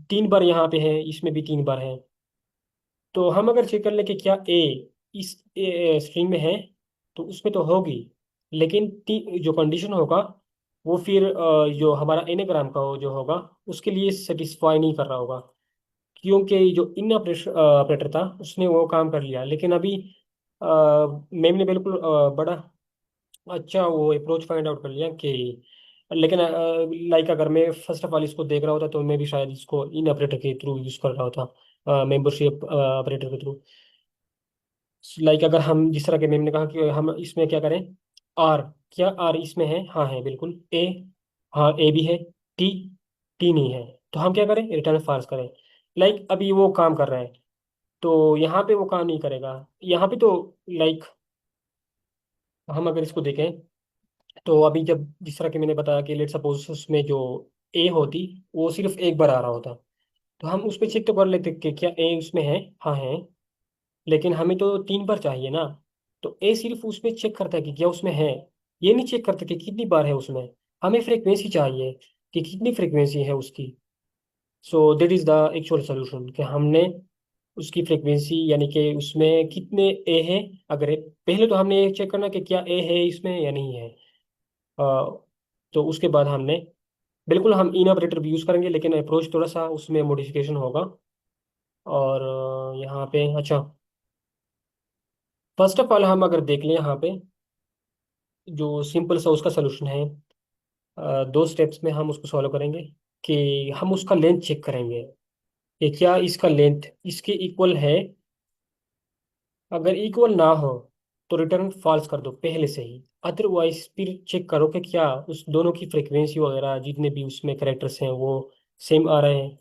3 बार यहाँ पे है, इसमें भी 3 बार है, तो हम अगर चेक कर लें कि क्या ए इस स्ट्रिंग में है, तो उसमें तो होगी, लेकिन जो कंडीशन होगा वो फिर जो हमारा एनेग्राम का जो होगा उसके लिए सेटिस्फाई नहीं कर रहा होगा, क्योंकि जो इन ऑपरेटर था उसने वो काम कर लिया, लेकिन अभी मैम ने बिल्कुल बड़ा अच्छा वो अप्रोच फाइंड आउट कर लिया कि, लेकिन लाइक अगर मैं फर्स्ट ऑफ ऑल इसको देख रहा होता तो मैं भी शायद इसको इन ऑपरेटर के थ्रू यूज कर रहा होता, मेंबरशिप ऑपरेटर के थ्रू। लाइक अगर हम जिस तरह के मैम ने कहा कि हम इसमें क्या करें, आर, क्या आर इसमें है, हाँ है बिल्कुल, ए, हाँ ए भी है, टी, टी नहीं है, तो हम क्या करें, रिटर्न फॉल्स करें। लाइक अभी वो काम कर रहा है, तो यहाँ पे वो काम नहीं करेगा, यहाँ पे तो लाइक हम अगर इसको देखें, तो अभी जब जिस तरह के मैंने बताया कि लेट सपोज उसमें जो ए होती वो सिर्फ एक बार आ रहा होता, तो हम उस पर चेक तो कर लेते कि क्या ए उसमें है, हाँ है, लेकिन हमें तो 3 बार चाहिए ना, तो ए सिर्फ उसमें चेक करता है कि क्या उसमें है, ये नहीं चेक करता कि कितनी बार है उसमें, हमें फ्रीक्वेंसी चाहिए कि कितनी फ्रीक्वेंसी है उसकी। So that is the actual solution कि हमने उसकी फ्रीक्वेंसी यानी कि उसमें कितने ए है, अगर पहले तो हमने ये चेक करना कि क्या ए है इसमें या नहीं है, तो उसके बाद हमने बिल्कुल हम इन ऑपरेटर भी यूज़ करेंगे, लेकिन अप्रोच थोड़ा सा उसमें मॉडिफिकेशन होगा। और यहाँ पे अच्छा, फर्स्ट ऑफ ऑल हम अगर देख लें यहाँ पे जो सिंपल सा उसका सोल्यूशन है, 2 स्टेप्स में हम उसको सॉल्व करेंगे कि हम उसका लेंथ चेक करेंगे कि क्या इसका लेंथ इसके इक्वल है, अगर इक्वल ना हो तो रिटर्न फॉल्स कर दो पहले से ही, अदरवाइज फिर चेक करो कि क्या उस दोनों की फ्रीक्वेंसी वगैरह जितने भी उसमें करेक्टर्स हैं वो सेम आ रहे हैं,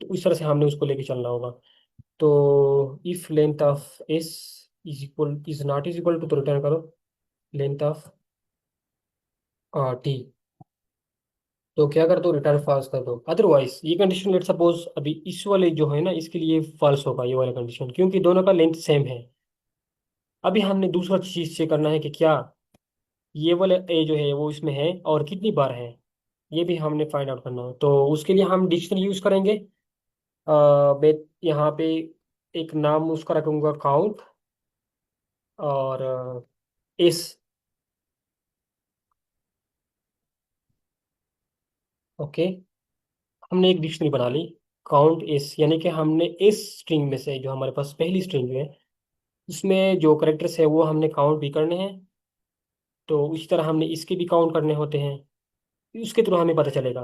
तो इस तरह से हमने उसको लेके चलना होगा। तो if length of S is not is equal to, तो रिटर्न करो लेंथ ऑफ टी, तो क्या कर दो, रिटर्न फॉल्स कर दो, अदरवाइज ये कंडीशन लेट सपोज अभी इस वाले जो है ना इसके लिए फॉल्स होगा ये वाला कंडीशन, क्योंकि दोनों का लेंथ सेम है। अभी हमने दूसरा चीज चेक करना है कि क्या ये वाले ए जो है वो इसमें है और कितनी बार है, ये भी हमने फाइंड आउट करना है, तो उसके लिए हम डिक्शनरी यूज करेंगे। मैं यहाँ पे एक नाम उसका रखूंगा काउंट, और एस, ओके, हमने एक डिक्शनरी बना ली काउंट एस, यानी कि हमने एस स्ट्रिंग में से जो हमारे पास पहली स्ट्रिंग है उसमें जो करेक्टर्स है वो हमने काउंट भी करने हैं, तो उसी तरह हमने इसके भी काउंट करने होते हैं, उसके थ्रू हमें पता चलेगा।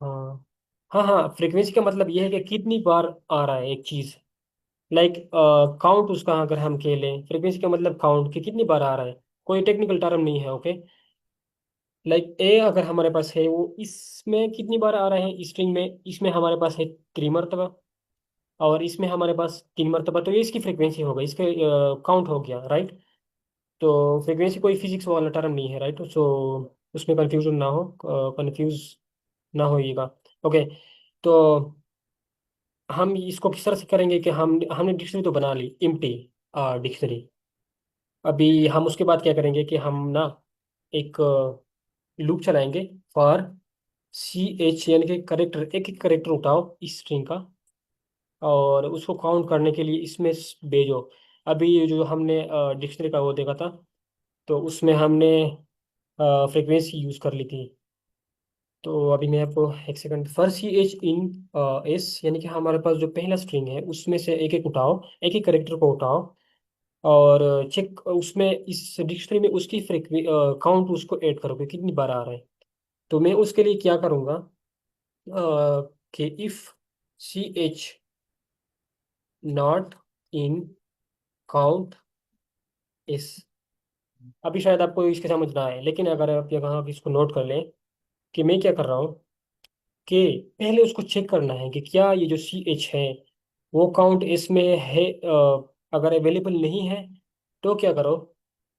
हाँ, हाँ हाँ, फ्रीक्वेंसी का मतलब ये है कि कितनी बार आ रहा है एक चीज़, लाइक काउंट उसका अगर हम खेलें, फ्रीक्वेंसी का मतलब काउंट कि कितनी बार आ रहा है, कोई टेक्निकल टर्म नहीं है, ओके। लाइक ए अगर हमारे पास है वो इसमें कितनी बार आ रहा है स्ट्रिंग में, इसमें हमारे पास है 3 मरतबा, और इसमें हमारे पास 3 मरतबा, तो ये इसकी फ्रीक्वेंसी होगा, इसके काउंट हो गया, राइट। तो फ्रीक्वेंसी कोई फिजिक्स वाला टर्म नहीं है, राइट, सो उसमें कंफ्यूजन ना हो, कंफ्यूज ना होइएगा, ओके। तो हम इसको किस तरह से करेंगे कि हमने डिक्शनरी तो बना ली इम्प्टी डिक्शनरी, अभी हम उसके बाद क्या करेंगे कि हम ना एक लूप चलाएंगे फॉर सी एच, यानी कि करेक्टर, एक एक करेक्टर उठाओ इस स्ट्रिंग का, और उसको काउंट करने के लिए इसमें भेजो। अभी ये जो हमने डिक्शनरी का वो देखा था, तो उसमें हमने फ्रीक्वेंसी यूज़ कर ली थी, तो अभी मैं आपको एक second, for C H in S, यानी कि हमारे पास जो पहला स्ट्रिंग है उसमें से एक एक उठाओ, एक एक करेक्टर को उठाओ, और चेक उसमें इस डिक्शनरी में उसकी फ्रीक्वे काउंट उसको ऐड करो कि कितनी बार आ रहा है। तो मैं उसके लिए क्या करूँगा कि if C H not in count S, अभी शायद आपको इसके समझ ना आए, लेकिन अगर आप यहाँ इसको नोट कर लें कि मैं क्या कर रहा हूँ कि पहले उसको चेक करना है कि क्या ये जो सी एच है वो काउंट इसमें है, अगर अवेलेबल नहीं है तो क्या करो,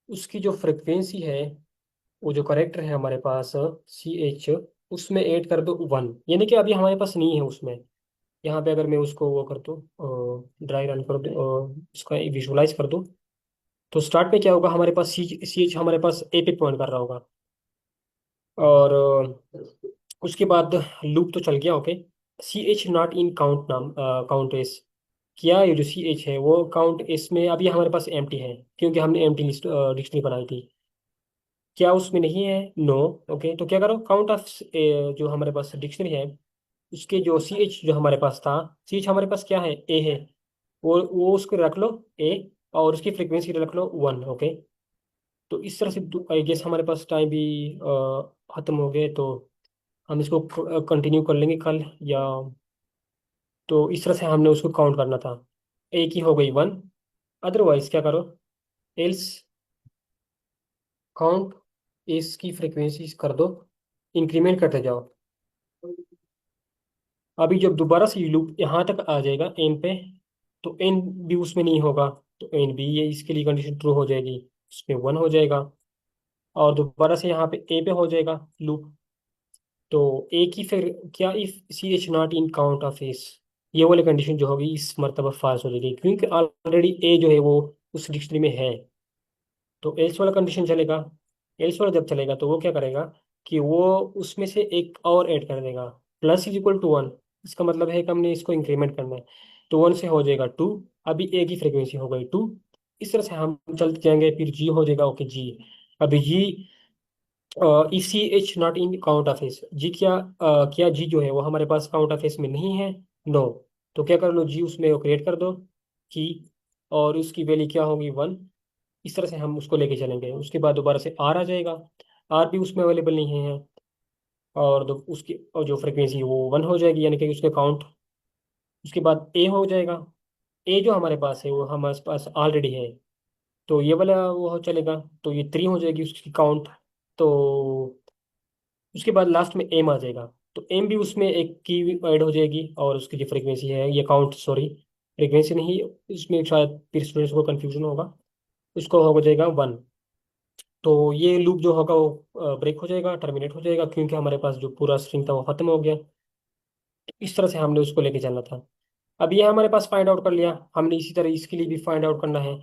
उसकी जो फ्रिक्वेंसी है वो जो करेक्टर है हमारे पास सी एच, उसमें ऐड कर दो 1, यानी कि अभी हमारे पास नहीं है उसमें। यहाँ पे अगर मैं उसको वो कर दूँ, ड्राई रन कर दूँ, उसका विजुलाइज कर दूँ, तो स्टार्ट में क्या होगा, हमारे पास सी सी एच हमारे पास ए पे पॉइंट कर रहा होगा, और उसके बाद लूप तो चल गया। Okay, C H not in count नाम काउंट एस। क्या ये जो सी एच है वो काउंट एस में अभी हमारे पास एम्प्टी है, क्योंकि हमने एम्प्टी लिस्ट डिक्शनरी बनाई थी। क्या उसमें नहीं है? नो। ओके, तो क्या करो, काउंट ऑफ जो हमारे पास डिक्शनरी है उसके जो सी एच जो हमारे पास था, सी एच हमारे पास क्या है? ए है। वो उसको रख लो ए, और उसकी फ्रीक्वेंसी रख लो 1। ओके, तो इस तरह से आई गेस हमारे पास टाइम भी खत्म हो गए, तो हम इसको कंटिन्यू कर लेंगे कल, या तो इस तरह से हमने उसको काउंट करना था। ए की हो गई 1, अदरवाइज क्या करो, एल्स काउंट इसकी फ्रीक्वेंसी कर दो, इंक्रीमेंट करते जाओ। अभी जब दोबारा से ये लूप यहाँ तक आ जाएगा एन पे, तो एन भी उसमें नहीं होगा, तो एन भी ये इसके लिए कंडीशन ट्रू हो जाएगी, उसमें 1 हो जाएगा। और दोबारा से यहाँ पे ए पे हो जाएगा लूप, तो ए की फिर क्या, if C H not in count of S, ये वाली कंडीशन जो होगी इस मरतबा फाल्स हो जाएगी, क्योंकि ऑलरेडी ए जो है वो उस डिक्शनरी में है। तो एल्स वाला कंडीशन चलेगा। एल्स वाला जब चलेगा तो वो क्या करेगा कि वो उसमें से एक और ऐड कर देगा, प्लस इज इक्वल टू 1। इसका मतलब है कि हमने इसको इंक्रीमेंट करना है, तो 1 से हो जाएगा 2। अभी ए की फ्रीक्वेंसी हो गई 2। इस तरह से हम चलते जाएंगे, फिर जी हो जाएगा। ओके जी, अभी जी c H not in count of s, जी क्या क्या जी जो है वो हमारे पास काउंट ऑफ एस में नहीं है? नो। तो क्या कर लो, जी उसमें क्रिएट कर दो की, और उसकी वैल्यू क्या होगी? 1। इस तरह से हम उसको लेके चलेंगे। उसके बाद दोबारा से आर आ जाएगा, आर भी उसमें अवेलेबल नहीं है, और उसकी और जो फ्रिक्वेंसी वो 1 हो जाएगी, यानी कि उसके काउंट। उसके बाद ए हो जाएगा। ए जो हमारे पास है वो हमारे पास ऑलरेडी है, तो ये वाला वो चलेगा, तो ये 3 हो जाएगी उसकी काउंट। तो उसके बाद लास्ट में एम आ जाएगा, तो एम भी उसमें एक की ऐड हो जाएगी, और उसकी जो फ्रीक्वेंसी है, ये काउंट सॉरी, फ्रीक्वेंसी नहीं, इसमें शायद फिर स्टूडेंट्स को कंफ्यूजन होगा, उसको हो जाएगा 1। तो ये लूप जो होगा वो ब्रेक हो जाएगा, टर्मिनेट हो जाएगा, क्योंकि हमारे पास जो पूरा स्ट्रिंग था वो खत्म हो गया। इस तरह से हमने उसको लेके चलना था। अब ये हमारे पास फाइंड आउट कर लिया हमने, इसी तरह इसके लिए भी फाइंड आउट करना है,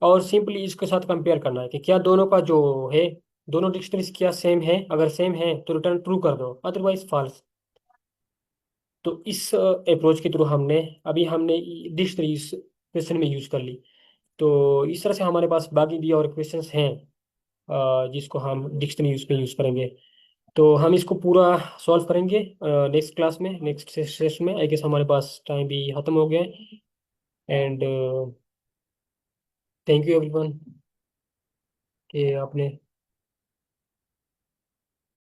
और सिंपली इसके साथ कंपेयर करना है कि क्या दोनों का जो है, दोनों डिक्शनरीज क्या सेम है? अगर सेम है तो रिटर्न ट्रू कर दो, अदरवाइज फॉल्स। तो इस अप्रोच के थ्रू हमने डिक्शनरी इस क्वेश्चन में यूज कर ली। तो इस तरह से हमारे पास बाकी भी और क्वेश्चंस हैं जिसको हम डिक्शनरी यूज में यूज करेंगे। तो हम इसको पूरा सॉल्व करेंगे नेक्स्ट क्लास में, नेक्स्ट सेशन में। आई गेस हमारे पास टाइम भी खत्म हो गया है। एंड थैंक यू एवरीवन कि आपने